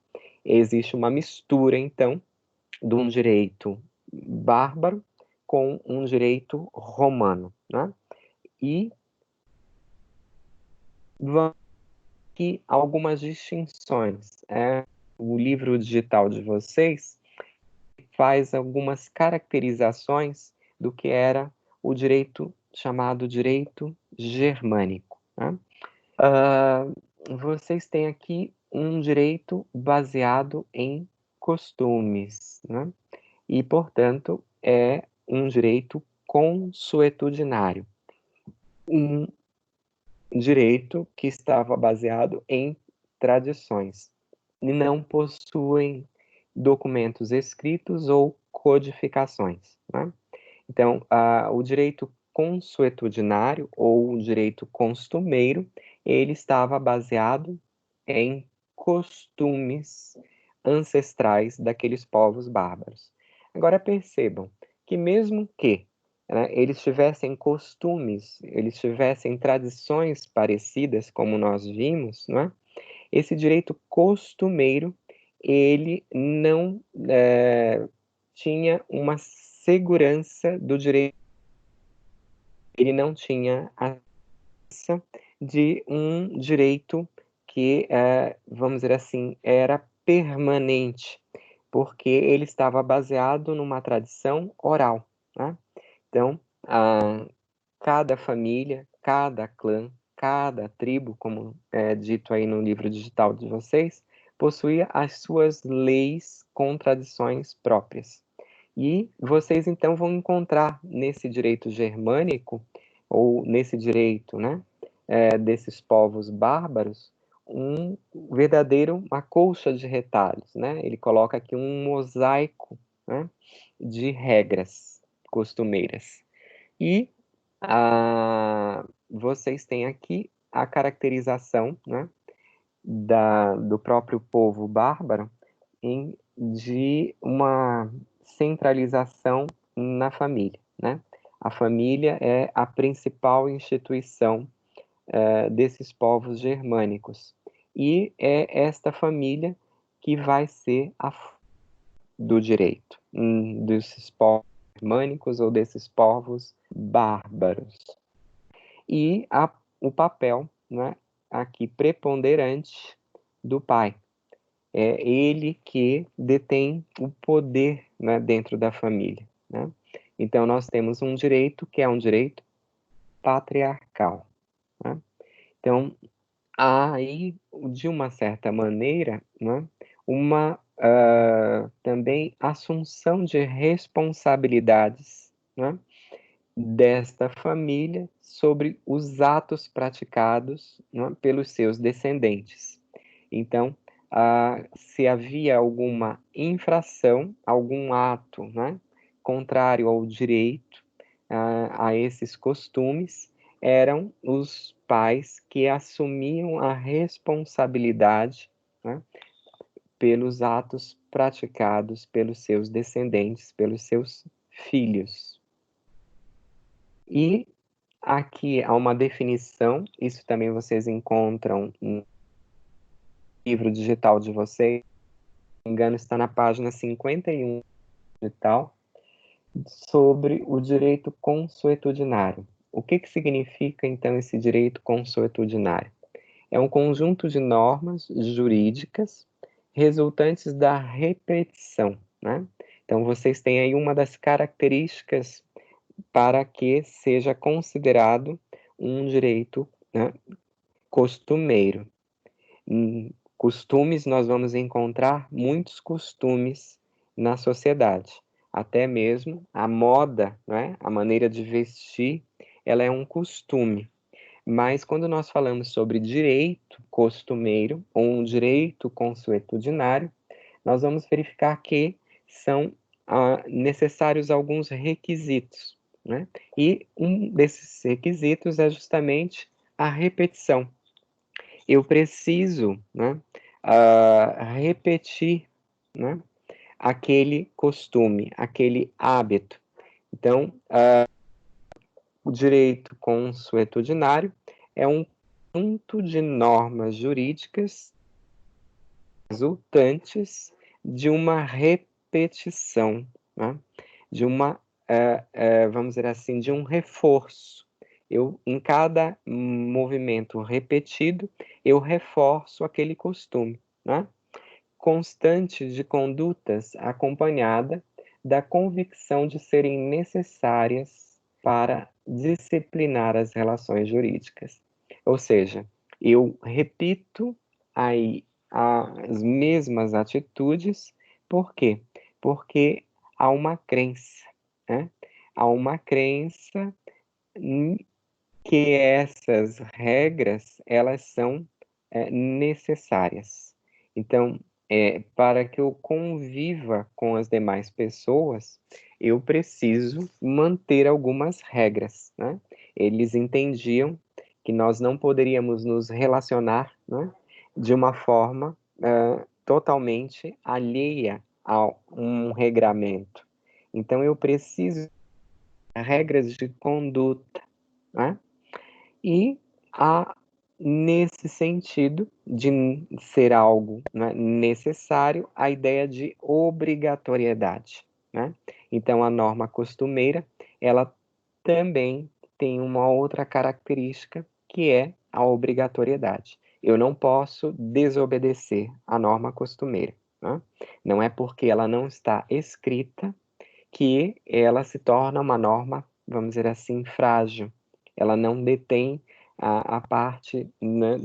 Existe uma mistura, então, de um direito bárbaro com um direito romano, né? E vamos aqui algumas distinções. O livro digital de vocês faz algumas caracterizações do que era o direito chamado direito germânico, né? Vocês têm aqui um direito baseado em costumes, né? E, portanto, é um direito consuetudinário, um direito que estava baseado em tradições e não possuem documentos escritos ou codificações, né? Então, o direito consuetudinário ou o direito costumeiro, ele estava baseado em costumes ancestrais daqueles povos bárbaros. Agora percebam que mesmo que, né, eles tivessem costumes, eles tivessem tradições parecidas, como nós vimos, né, esse direito costumeiro, ele não tinha uma segurança do direito, ele não tinha a de um direito que, vamos dizer assim, era permanente, porque ele estava baseado numa tradição oral, né? Então, cada família, cada clã, cada tribo, como é dito aí no livro digital de vocês, possuía as suas leis com tradições próprias. E vocês então vão encontrar nesse direito germânico, ou nesse direito, né, desses povos bárbaros, uma colcha de retalhos, né? Ele coloca aqui um mosaico, né, de regras costumeiras. E vocês têm aqui a caracterização, né, do próprio povo bárbaro de uma centralização na família, né? A família é a principal instituição desses povos germânicos. E é esta família que vai ser a do direito desses povos germânicos ou desses povos bárbaros. E o papel, né, aqui preponderante do pai. É ele que detém o poder, né, dentro da família, né? Então, nós temos um direito que é um direito patriarcal, né? Então, há aí, de uma certa maneira, né, uma também assunção de responsabilidades, né, desta família sobre os atos praticados, né, pelos seus descendentes. Então, se havia alguma infração, algum ato, né, contrário ao direito, a esses costumes, eram os pais que assumiam a responsabilidade, né, pelos atos praticados pelos seus descendentes, pelos seus filhos. E aqui há uma definição, isso também vocês encontram no livro digital de vocês, se não me engano, está na página 51 digital, sobre o direito consuetudinário. O que significa, então, esse direito consuetudinário? É um conjunto de normas jurídicas resultantes da repetição, né? Então, vocês têm aí uma das características para que seja considerado um direito, né, costumeiro. Costumes, nós vamos encontrar muitos costumes na sociedade. até mesmo a moda, né, a maneira de vestir, ela é um costume. Mas quando nós falamos sobre direito costumeiro ou um direito consuetudinário, nós vamos verificar que são necessários alguns requisitos, né? E um desses requisitos é justamente a repetição. Eu preciso, né, repetir, né, aquele costume, aquele hábito. Então, o direito consuetudinário é um conjunto de normas jurídicas resultantes de uma repetição, né? De uma, vamos dizer assim, de um reforço. Em cada movimento repetido, eu reforço aquele costume, né? Constante de condutas acompanhada da convicção de serem necessárias para disciplinar as relações jurídicas. Ou seja, eu repito aí as mesmas atitudes, por quê? Porque há uma crença, né? Há uma crença que essas regras, elas são necessárias. Então, para que eu conviva com as demais pessoas, eu preciso manter algumas regras, né? Eles entendiam que nós não poderíamos nos relacionar, né, de uma forma totalmente alheia a um regramento. Então, eu preciso de regras de conduta, né? E nesse sentido de ser algo, né, necessário, a ideia de obrigatoriedade, né? Então, a norma costumeira, ela também tem uma outra característica, que é a obrigatoriedade. Eu não posso desobedecer a norma costumeira, né? Não é porque ela não está escrita que ela se torna uma norma, vamos dizer assim, frágil. Ela não detém a parte, né,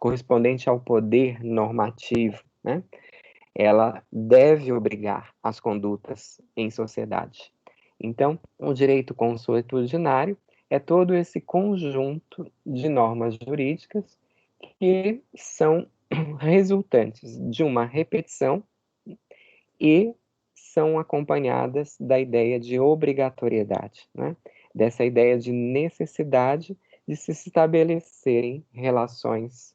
correspondente ao poder normativo, né? Ela deve obrigar as condutas em sociedade. Então, o direito consuetudinário é todo esse conjunto de normas jurídicas que são resultantes de uma repetição e são acompanhadas da ideia de obrigatoriedade, né? Dessa ideia de necessidade de se estabelecerem relações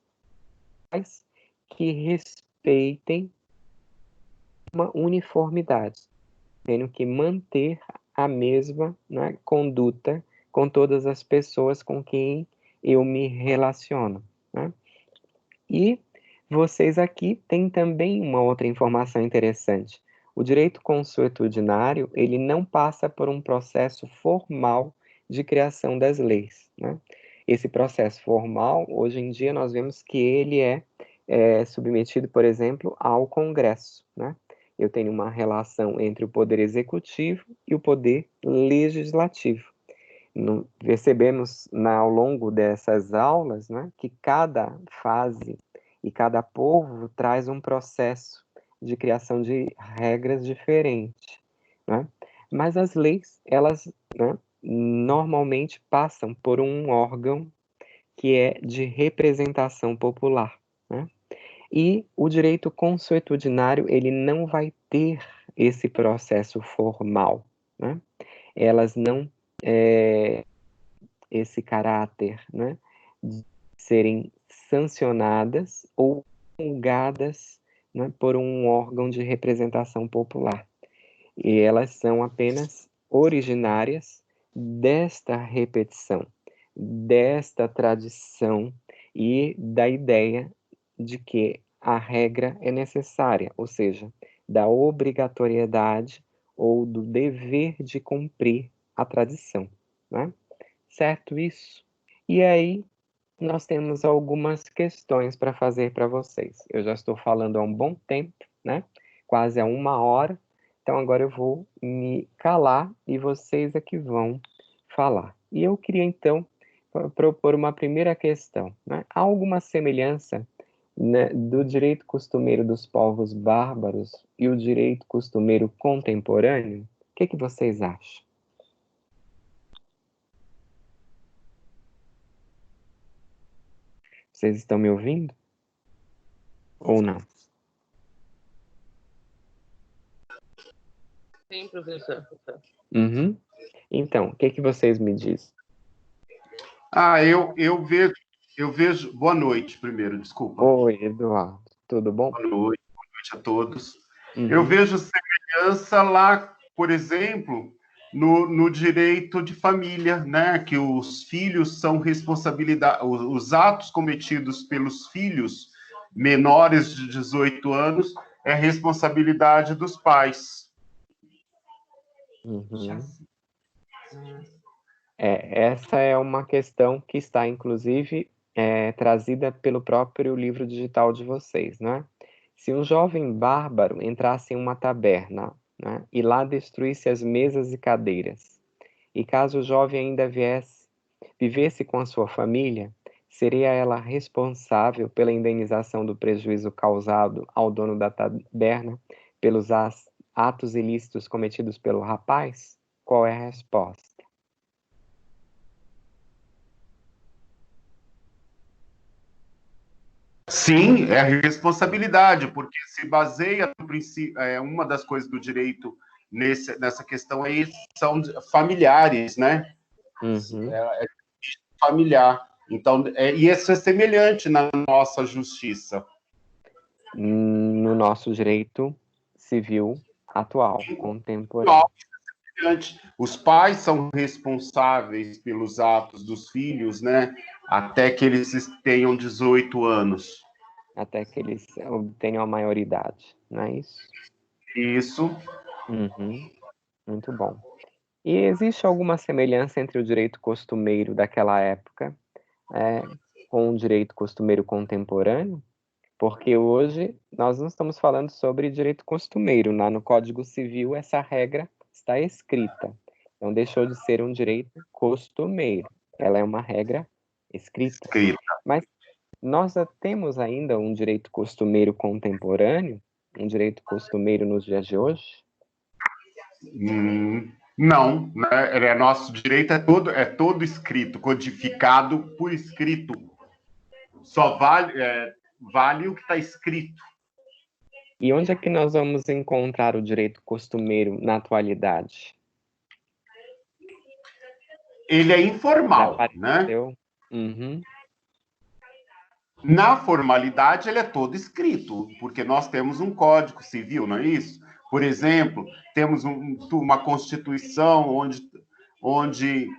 que respeitem uma uniformidade, tendo que manter a mesma, né, conduta com todas as pessoas com quem eu me relaciono, né? E vocês aqui têm também uma outra informação interessante. O direito consuetudinário, ele não passa por um processo formal de criação das leis, né? Esse processo formal, hoje em dia, nós vemos que ele é submetido, por exemplo, ao Congresso, né? Eu tenho uma relação entre o poder executivo e o poder legislativo. Percebemos ao longo dessas aulas, né, que cada fase e cada povo traz um processo de criação de regras diferentes, né? Mas as leis, elas, né, normalmente passam por um órgão que é de representação popular, né? E o direito consuetudinário, ele não vai ter esse processo formal, né? Elas não esse caráter, né, de serem sancionadas ou julgadas, né, por um órgão de representação popular. E elas são apenas originárias desta repetição, desta tradição e da ideia de que a regra é necessária, ou seja, da obrigatoriedade ou do dever de cumprir a tradição, né? Certo isso? E aí, nós temos algumas questões para fazer para vocês. Eu já estou falando há um bom tempo, né? Quase há 1 hora. Então, agora eu vou me calar e vocês é que vão falar. E eu queria, então, propor uma primeira questão, né? Há alguma semelhança né, do direito costumeiro dos povos bárbaros e o direito costumeiro contemporâneo? O que vocês acham? Vocês estão me ouvindo? Ou não? Sim, professor. Uhum. Então, o que vocês me dizem? Eu vejo. Boa noite, primeiro, desculpa. Oi, Eduardo. Tudo bom? Boa noite a todos. Uhum. Eu vejo semelhança lá, por exemplo, no direito de família, né? Que os filhos são responsabilidade, os atos cometidos pelos filhos menores de 18 anos é responsabilidade dos pais. Uhum. Essa é uma questão que está, inclusive, trazida pelo próprio livro digital de vocês, né? Se um jovem bárbaro entrasse em uma taberna, né, e lá destruísse as mesas e cadeiras, e caso o jovem ainda vivesse com a sua família, seria ela responsável pela indenização do prejuízo causado ao dono da taberna pelos atos ilícitos cometidos pelo rapaz? Qual é a resposta? Sim, é a responsabilidade, porque se baseia no princípio, uma das coisas do direito nessa questão aí são familiares, né? Uhum. É familiar. Então, e isso é semelhante na nossa justiça. No nosso direito civil atual, contemporâneo. Os pais são responsáveis pelos atos dos filhos, né? Até que eles tenham 18 anos. Até que eles obtenham a maioridade, não é isso? Isso. Uhum. Muito bom. E existe alguma semelhança entre o direito costumeiro daquela época com o direito costumeiro contemporâneo? Porque hoje nós não estamos falando sobre direito costumeiro. Lá no Código Civil essa regra está escrita. Então deixou de ser um direito costumeiro. Ela é uma regra escrita. Mas nós temos ainda um direito costumeiro contemporâneo? Um direito costumeiro nos dias de hoje? Não, né? Nosso direito é todo escrito, codificado por escrito. Só vale o que está escrito. E onde é que nós vamos encontrar o direito costumeiro na atualidade? Ele é informal, né? Uhum. Na formalidade, ele é todo escrito, porque nós temos um Código Civil, não é isso? Por exemplo, temos uma Constituição onde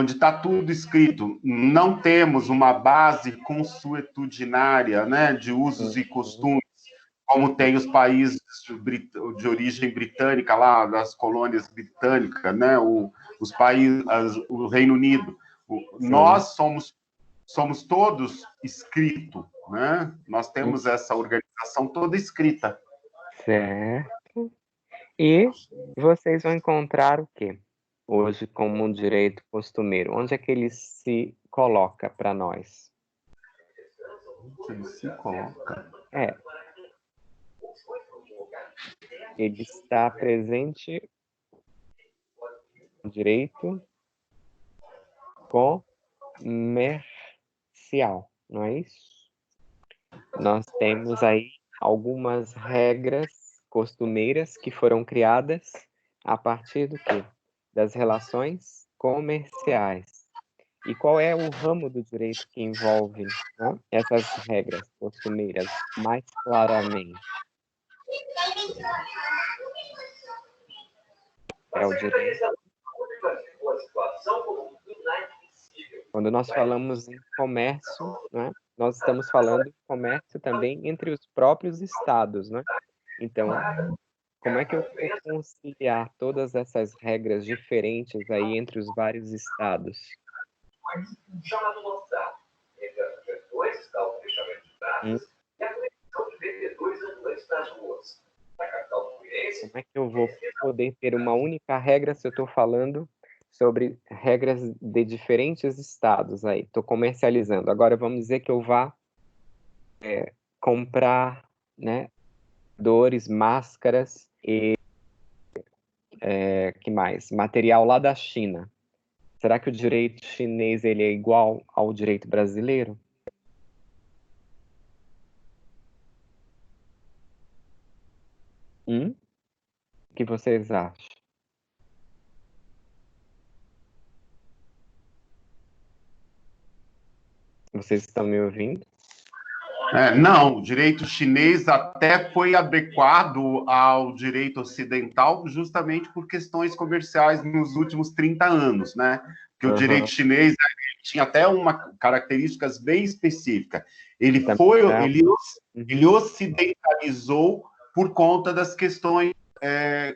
está tudo escrito. Não temos uma base consuetudinária, né, de usos e costumes, como tem os países de origem britânica, lá das colônias britânicas, né, os países, o Reino Unido. Nós somos todos escrito, né? Nós temos essa organização toda escrita. Certo. E vocês vão encontrar o quê? Hoje como um direito costumeiro. Onde é que ele se coloca para nós? Ele se coloca. Ele está presente no direito comercial, não é isso? Nós temos aí algumas regras costumeiras que foram criadas a partir do quê? Das relações comerciais. E qual é o ramo do direito que envolve, né, essas regras costumeiras mais claramente? É o direito. Quando nós falamos em comércio, né, nós estamos falando de comércio também entre os próprios estados, né? Então, como é que eu vou conciliar todas essas regras diferentes aí entre os vários estados? Como é que eu vou poder ter uma única regra se eu estou falando sobre regras de diferentes estados aí? Estou comercializando. Agora vamos dizer que eu vá comprar, né, dores, máscaras e que mais? Material lá da China. Será que o direito chinês ele é igual ao direito brasileiro? O que vocês acham? Vocês estão me ouvindo? Não, o direito chinês até foi adequado ao direito ocidental justamente por questões comerciais nos últimos 30 anos, né? Porque o direito Uhum. chinês tinha até uma características bem específica. Ele Também foi, não? ele Uhum. ocidentalizou por conta das questões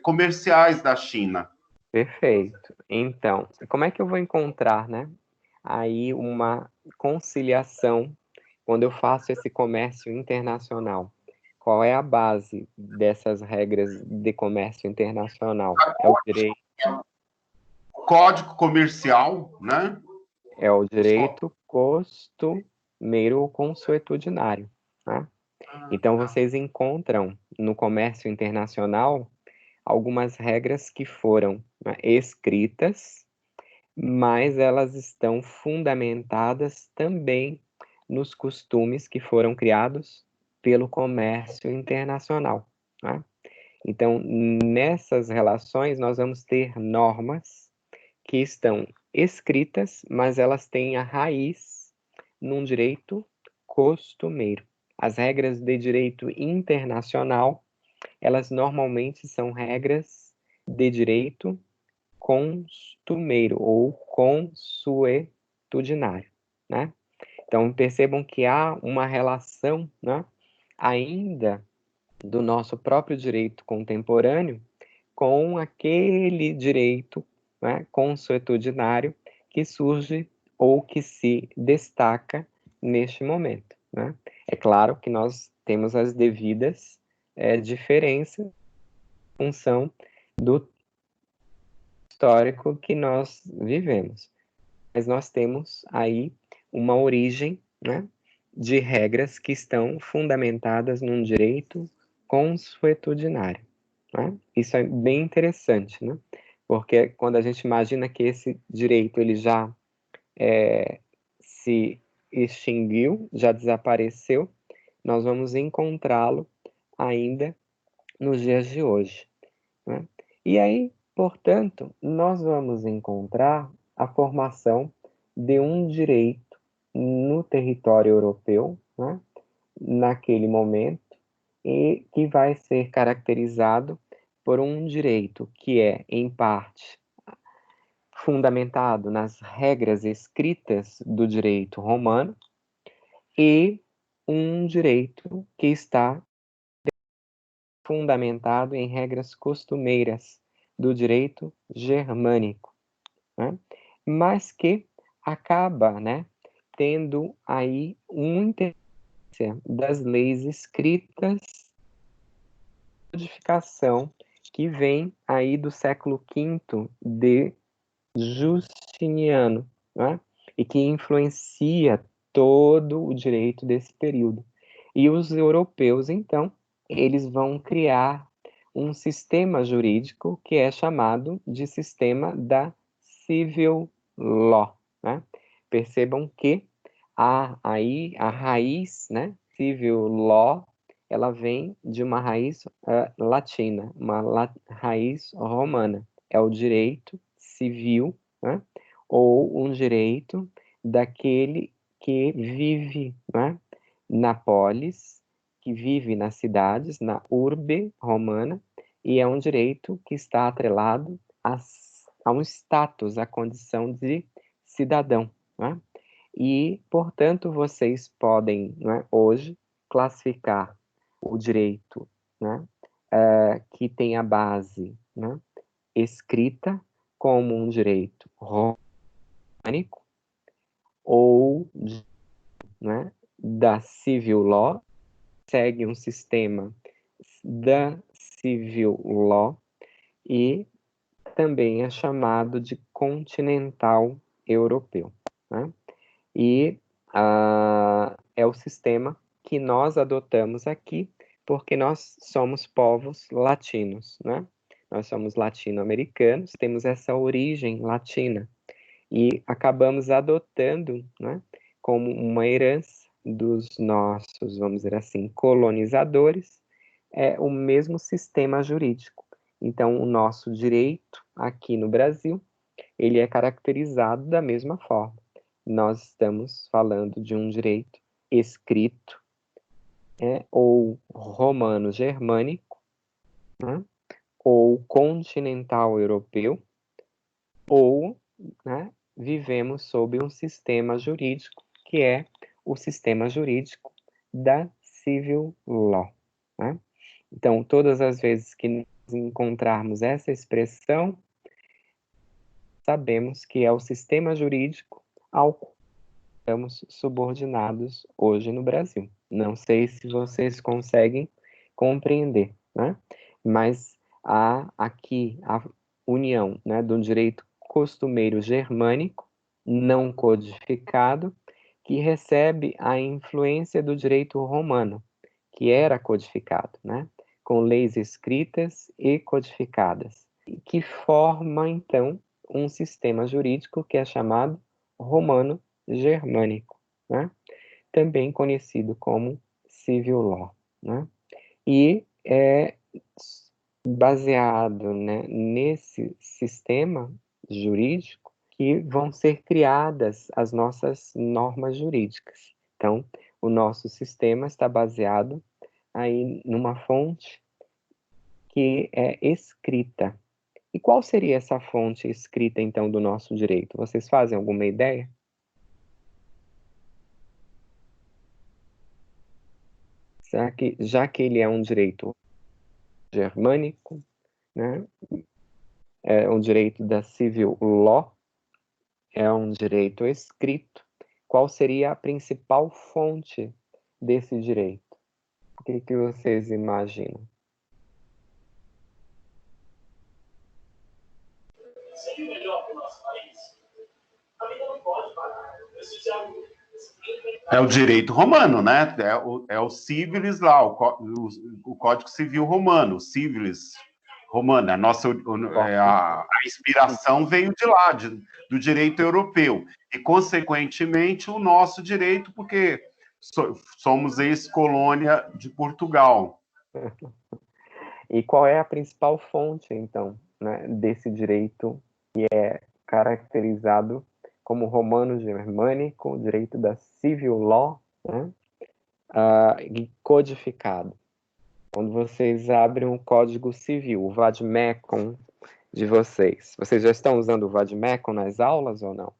comerciais da China. Perfeito. Então, como é que eu vou encontrar, né, aí uma conciliação quando eu faço esse comércio internacional? Qual é a base dessas regras de comércio internacional? É o direito, Código comercial, né? costumeiro ou consuetudinário, né? Então, vocês encontram no comércio internacional algumas regras que foram, né, escritas, mas elas estão fundamentadas também nos costumes que foram criados pelo comércio internacional, né? Então, nessas relações, nós vamos ter normas que estão escritas, mas elas têm a raiz num direito costumeiro. As regras de direito internacional, elas normalmente são regras de direito costumeiro ou consuetudinário, né? Então, percebam que há uma relação, né, ainda do nosso próprio direito contemporâneo com aquele direito, né, consuetudinário que surge ou que se destaca neste momento, né? É claro que nós temos as devidas diferenças em função do histórico que nós vivemos, mas nós temos aí uma origem, né, de regras que estão fundamentadas num direito consuetudinário, né? Isso é bem interessante, né? Porque quando a gente imagina que esse direito ele já se extinguiu, já desapareceu, nós vamos encontrá-lo ainda nos dias de hoje, né? E aí, portanto, nós vamos encontrar a formação de um direito no território europeu, né, naquele momento, e que vai ser caracterizado por um direito que é, em parte, fundamentado nas regras escritas do direito romano e um direito que está fundamentado em regras costumeiras do direito germânico, né? Mas que acaba, né, tendo aí muita das leis escritas, codificação que vem aí do século V de Justiniano, né? E que influencia todo o direito desse período. E os europeus, então, eles vão criar um sistema jurídico que é chamado de sistema da civil law, né? Percebam que aí a raiz, né, civil law, ela vem de uma raiz latina, uma raiz romana. É o direito civil, né, ou um direito daquele que vive, né, na polis, que vive nas cidades, na urbe romana, e é um direito que está atrelado a um status, à condição de cidadão, né? E, portanto, vocês podem, né, hoje, classificar o direito, né, que tem a base, né, escrita como um direito românico ou, né, da civil law, segue um sistema da civil law e também é chamado de continental europeu, né? E é o sistema que nós adotamos aqui, porque nós somos povos latinos, né? Nós somos latino-americanos, temos essa origem latina, e acabamos adotando, né, como uma herança dos nossos, vamos dizer assim, colonizadores, o mesmo sistema jurídico. Então, o nosso direito aqui no Brasil, ele é caracterizado da mesma forma. Nós estamos falando de um direito escrito, ou romano-germânico, né, ou continental europeu, ou, né, vivemos sob um sistema jurídico que é o sistema jurídico da civil law, né? Então, todas as vezes que nos encontrarmos essa expressão, sabemos que é o sistema jurídico ao qual estamos subordinados hoje no Brasil. Não sei se vocês conseguem compreender, né? Mas há aqui a união, né, do direito costumeiro germânico, não codificado, que recebe a influência do direito romano, que era codificado, né, com leis escritas e codificadas, que forma, então, um sistema jurídico que é chamado romano-germânico, né, também conhecido como civil law, né, e é baseado, né, nesse sistema jurídico que vão ser criadas as nossas normas jurídicas. Então, o nosso sistema está baseado aí numa fonte que é escrita. E qual seria essa fonte escrita, então, do nosso direito? Vocês fazem alguma ideia? Será que, já que ele é um direito germânico, né, é um direito da civil law, é um direito escrito, qual seria a principal fonte desse direito? O que vocês imaginam? É o direito romano, né? É o civilis lá, o Código Civil Romano, o civilis romano. A inspiração veio de lá, do direito europeu. E, consequentemente, o nosso direito, porque somos ex-colônia de Portugal. E qual é a principal fonte, então, né, desse direito que é caracterizado como romano-germânico, direito da civil law, né, e codificado? Quando vocês abrem o Código Civil, o Vademecum de vocês, vocês já estão usando o Vademecum nas aulas ou não?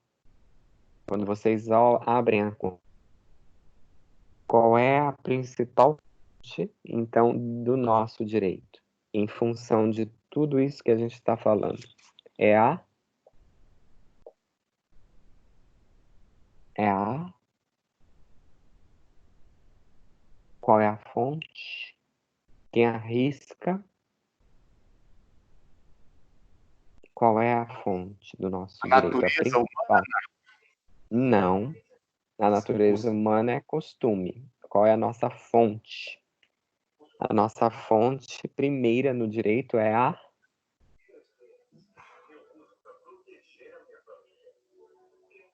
Quando vocês abrem a conta, qual é a principal fonte, então, do nosso direito, em função de tudo isso que a gente está falando? É a qual é a fonte? Quem arrisca? Qual é a fonte do nosso A direito? A natureza principal? Não. A natureza humana é costume. Qual é a nossa fonte? A nossa fonte primeira no direito é a...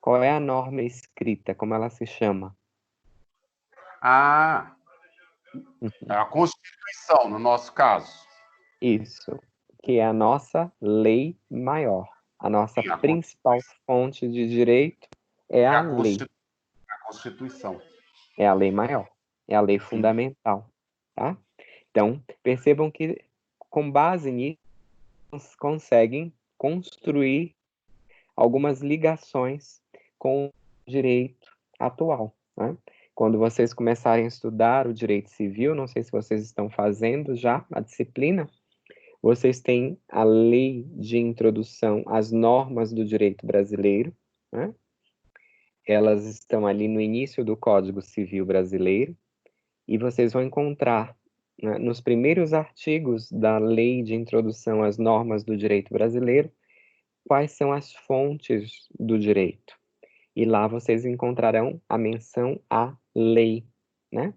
Qual é a norma escrita? Como ela se chama? É a Constituição, no nosso caso. Isso. Que é a nossa lei maior. A nossa Sim, principal fonte de direito é a lei. A Constituição. É a lei maior. É a lei Sim. fundamental. Tá? Então, percebam que, com base nisso, conseguem construir algumas ligações com o direito atual, né? Quando vocês começarem a estudar o direito civil, não sei se vocês estão fazendo já a disciplina, vocês têm a lei de introdução às normas do direito brasileiro, né? Elas estão ali no início do Código Civil Brasileiro, e vocês vão encontrar, né, nos primeiros artigos da lei de introdução às normas do direito brasileiro, quais são as fontes do direito. E lá vocês encontrarão a menção à lei, né?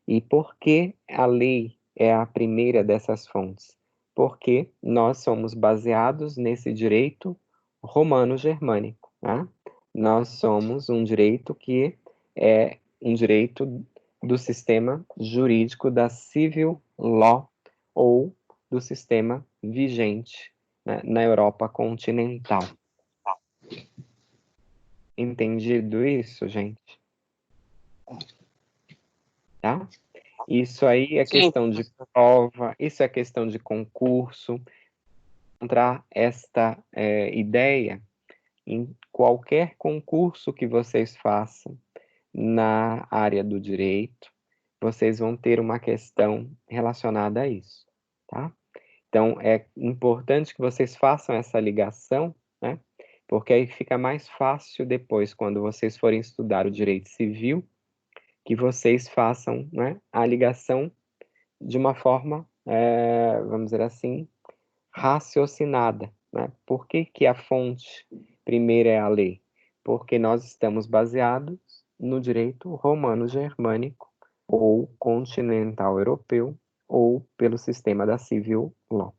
E por que a lei é a primeira dessas fontes? Porque nós somos baseados nesse direito romano-germânico, tá? Nós somos um direito que é um direito do sistema jurídico da civil law ou do sistema vigente, né, na Europa continental. Entendido isso, gente? Tá? Isso aí é questão de prova, isso é questão de concurso. Encontrar esta ideia em qualquer concurso que vocês façam na área do direito, vocês vão ter uma questão relacionada a isso, tá? Então, é importante que vocês façam essa ligação, né? Porque aí fica mais fácil depois, quando vocês forem estudar o direito civil, que vocês façam, né, a ligação de uma forma, vamos dizer assim, raciocinada, né? Por que que a fonte primeira é a lei? Porque nós estamos baseados no direito romano-germânico ou continental europeu ou pelo sistema da civil law.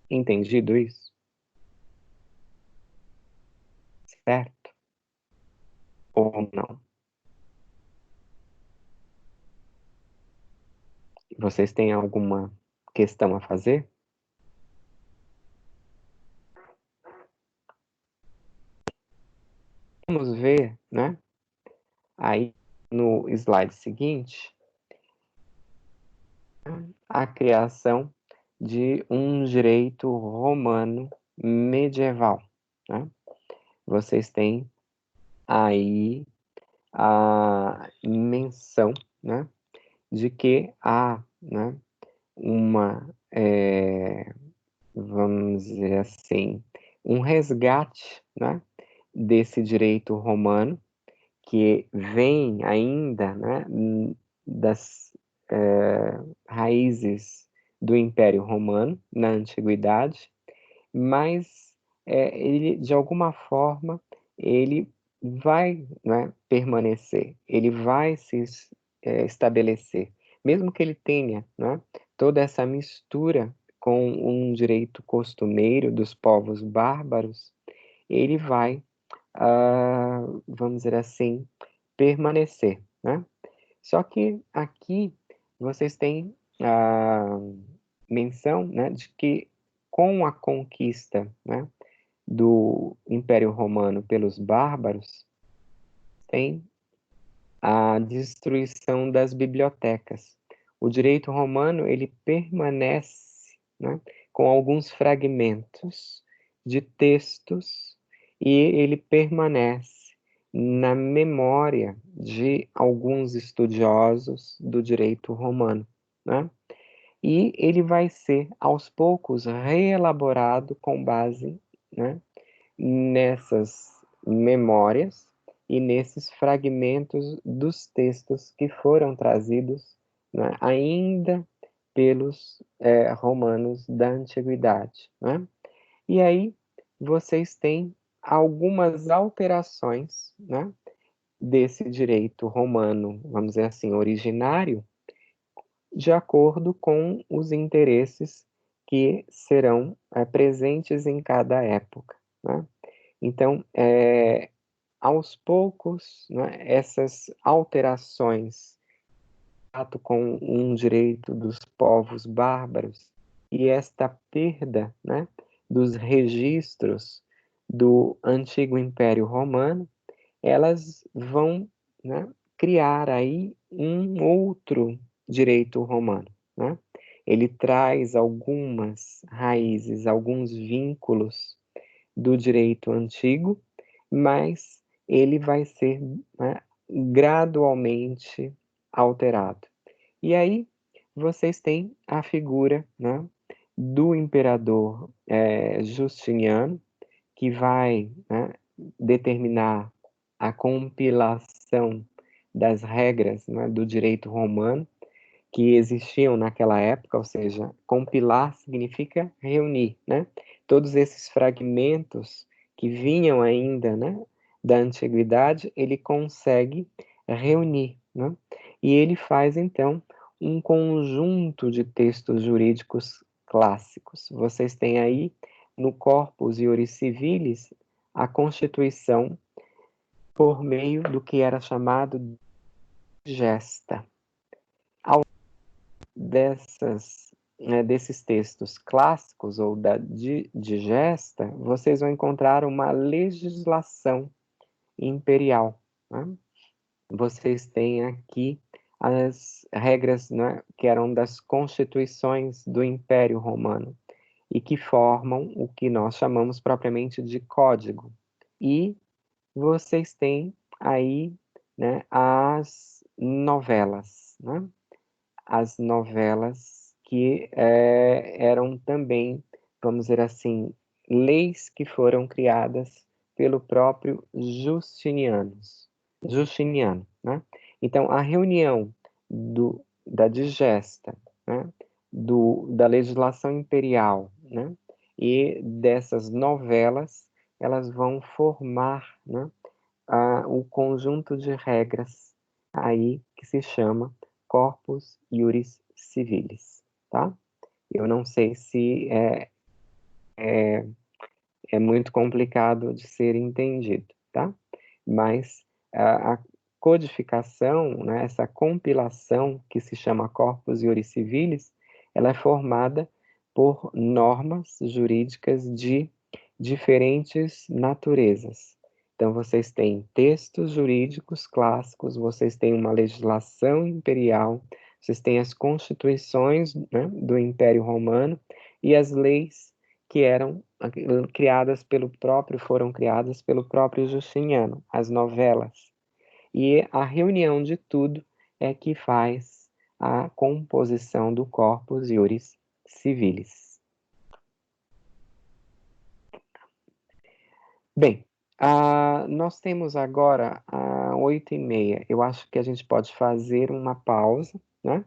Entendido isso? Certo? Ou não? Vocês têm alguma questão a fazer? Vamos ver, né? Aí no slide seguinte, a criação de um direito romano medieval, né? Vocês têm aí a menção, né, de que há, né, uma, vamos dizer assim, um resgate, né, desse direito romano, que vem ainda, né, das raízes do Império Romano na Antiguidade, mas ele, de alguma forma, ele vai, né, permanecer, ele vai se estabelecer, mesmo que ele tenha, né, toda essa mistura com um direito costumeiro dos povos bárbaros, ele vai, vamos dizer assim, permanecer, né? Só que aqui vocês têm a menção, né, de que com a conquista, né, do Império Romano pelos bárbaros, tem a destruição das bibliotecas. O direito romano ele permanece, né, com alguns fragmentos de textos e ele permanece na memória de alguns estudiosos do direito romano, né? E ele vai ser aos poucos reelaborado com base, né, nessas memórias e nesses fragmentos dos textos que foram trazidos, né, ainda pelos romanos da antiguidade, né? E aí vocês têm algumas alterações, né, desse direito romano, vamos dizer assim, originário, de acordo com os interesses que serão presentes em cada época, né? Então, aos poucos, né, essas alterações com um direito dos povos bárbaros e esta perda, né, dos registros do antigo Império Romano, elas vão, né, criar aí um outro direito romano, né? Ele traz algumas raízes, alguns vínculos do direito antigo, mas ele vai ser, né, gradualmente alterado. E aí vocês têm a figura, né, do imperador Justiniano, que vai, né, determinar a compilação das regras, né, do direito romano que existiam naquela época, ou seja, compilar significa reunir, né? Todos esses fragmentos que vinham ainda, né, da antiguidade, ele consegue reunir, né? E ele faz, então, um conjunto de textos jurídicos clássicos. Vocês têm aí, no Corpus Iuris Civilis, a Constituição por meio do que era chamado de gesta. Ao desses textos clássicos ou da digesta, vocês vão encontrar uma legislação imperial, né? Vocês têm aqui as regras, né, que eram das constituições do Império Romano e que formam o que nós chamamos propriamente de código. E vocês têm aí, né, as novelas, né? As novelas que eram também, vamos dizer assim, leis que foram criadas pelo próprio Justiniano, né? Então, a reunião da digesta, né, da legislação imperial, né, e dessas novelas, elas vão formar, né, o conjunto de regras aí que se chama Corpus Iuris Civilis, tá? Eu não sei se é muito complicado de ser entendido, tá? Mas a codificação, né, essa compilação que se chama Corpus Iuris Civilis, ela é formada por normas jurídicas de diferentes naturezas. Então, vocês têm textos jurídicos clássicos, vocês têm uma legislação imperial, vocês têm as constituições, né, do Império Romano e as leis que foram criadas pelo próprio Justiniano, as novelas. E a reunião de tudo é que faz a composição do Corpus Iuris Civilis. Bem, nós temos agora 8h30. Eu acho que a gente pode fazer uma pausa, né?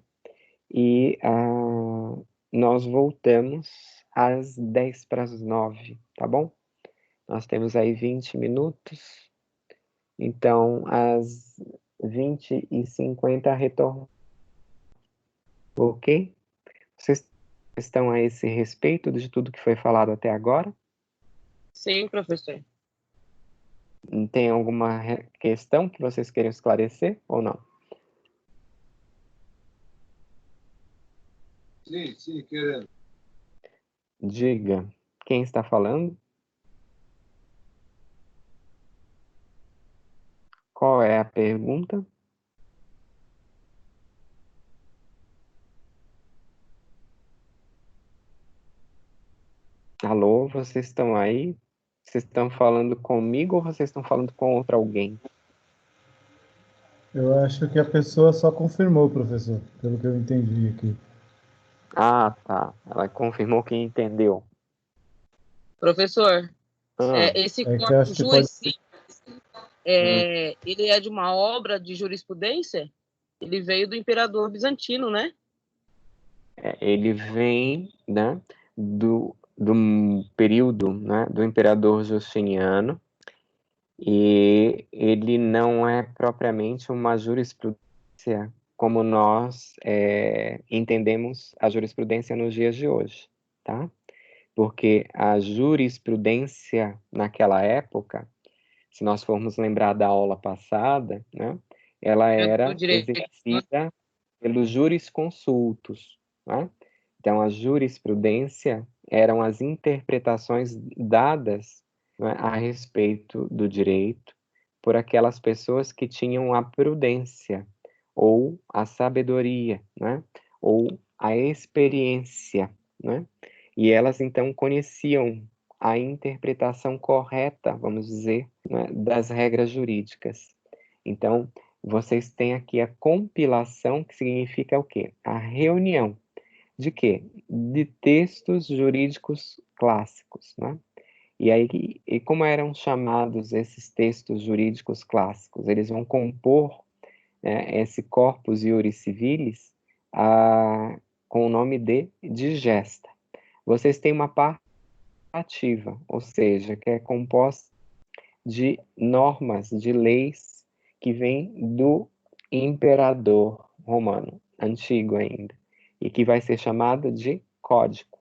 E nós voltamos às 8h50, tá bom? Nós temos aí 20 minutos. Então, às 20h50 retorno. Ok? Vocês estão a esse respeito de tudo que foi falado até agora? Sim, professor. Tem alguma questão que vocês queiram esclarecer ou não? Sim, querendo. Diga, quem está falando? Qual é a pergunta? Alô, vocês estão aí? Vocês estão falando comigo ou vocês estão falando com outro alguém? Eu acho que a pessoa só confirmou, professor, pelo que eu entendi aqui. Ah, tá. Ela confirmou que entendeu. Professor, esse É que eu acho corpus que pode... juris, ele é de uma obra de jurisprudência? Ele veio do imperador bizantino, né? Ele vem, né, do período, né, do imperador Justiniano, e ele não é propriamente uma jurisprudência como nós entendemos a jurisprudência nos dias de hoje, tá? Porque a jurisprudência naquela época, se nós formos lembrar da aula passada, né, ela era exercida pelos jurisconsultos, né? Então, a jurisprudência eram as interpretações dadas, né, a respeito do direito por aquelas pessoas que tinham a prudência ou a sabedoria, né, ou a experiência, né? E elas então conheciam a interpretação correta, vamos dizer, né, das regras jurídicas. Então, vocês têm aqui a compilação, que significa o quê? A reunião de quê? De textos jurídicos clássicos, né? E aí, e como eram chamados esses textos jurídicos clássicos? Eles vão compor, né, esse corpus iuris civilis com o nome de digesta. Vocês têm uma parte ativa, ou seja, que é composta de normas, de leis que vêm do imperador romano, antigo ainda, e que vai ser chamado de código.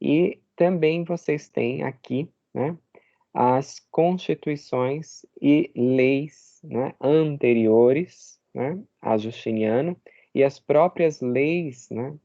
E também vocês têm aqui, né, as constituições e leis, né, anteriores, né, a Justiniano, e as próprias leis, né,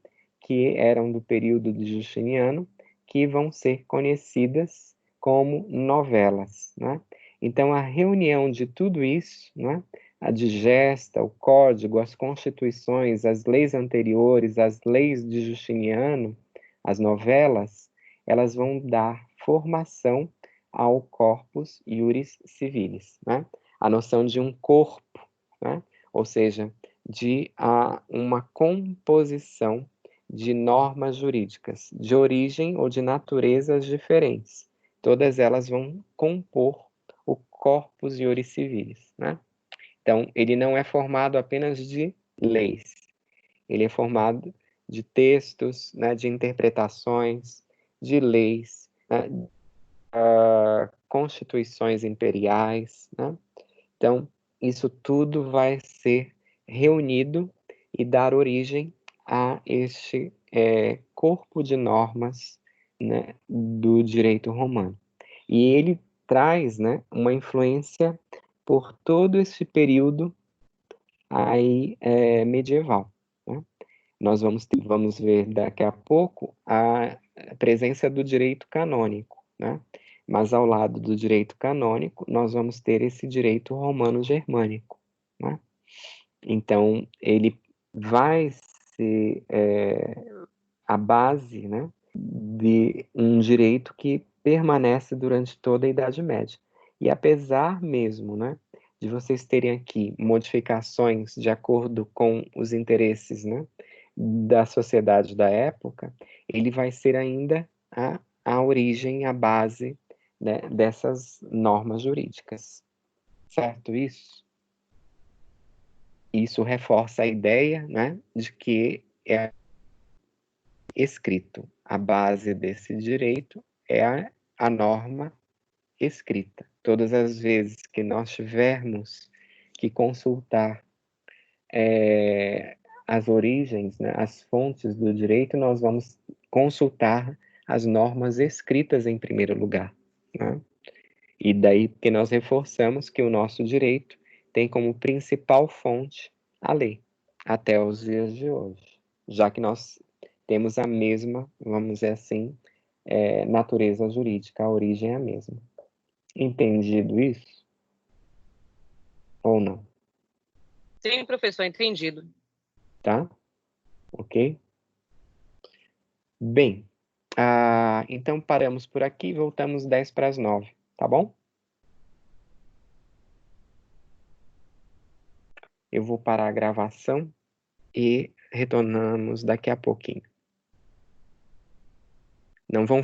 que eram do período de Justiniano, que vão ser conhecidas como novelas, né? Então, a reunião de tudo isso, né, a digesta, o código, as constituições, as leis anteriores, as leis de Justiniano, as novelas, elas vão dar formação ao corpus iuris civilis, né? A noção de um corpo, né? Ou seja, de uma composição de normas jurídicas, de origem ou de naturezas diferentes. Todas elas vão compor o corpus iuris civilis, né? Então, ele não é formado apenas de leis, ele é formado de textos, né, de interpretações, de leis, né, constituições imperiais, né? Então, isso tudo vai ser reunido e dar origem a este corpo de normas, né, do direito romano. E ele traz, né, uma influência por todo esse período aí medieval, né? Nós vamos ver daqui a pouco a presença do direito canônico, né? Mas ao lado do direito canônico, nós vamos ter esse direito romano-germânico, né? Então, ele vai ser a base, né, de um direito que permanece durante toda a Idade Média. E apesar mesmo, né, de vocês terem aqui modificações de acordo com os interesses, né, da sociedade da época, ele vai ser ainda a origem, a base, né, dessas normas jurídicas. Certo isso? Isso reforça a ideia, né, de que é escrito. A base desse direito é a norma escrita. Todas as vezes que nós tivermos que consultar as origens, né, as fontes do direito, nós vamos consultar as normas escritas em primeiro lugar, né? E daí que nós reforçamos que o nosso direito tem como principal fonte a lei, até os dias de hoje, já que nós temos a mesma, vamos dizer assim, natureza jurídica, a origem é a mesma. Entendido isso? Ou não? Sim, professor, entendido. Tá? Ok? Bem, então paramos por aqui e voltamos 10 para as 9, tá bom? Eu vou parar a gravação e retornamos daqui a pouquinho. Não vão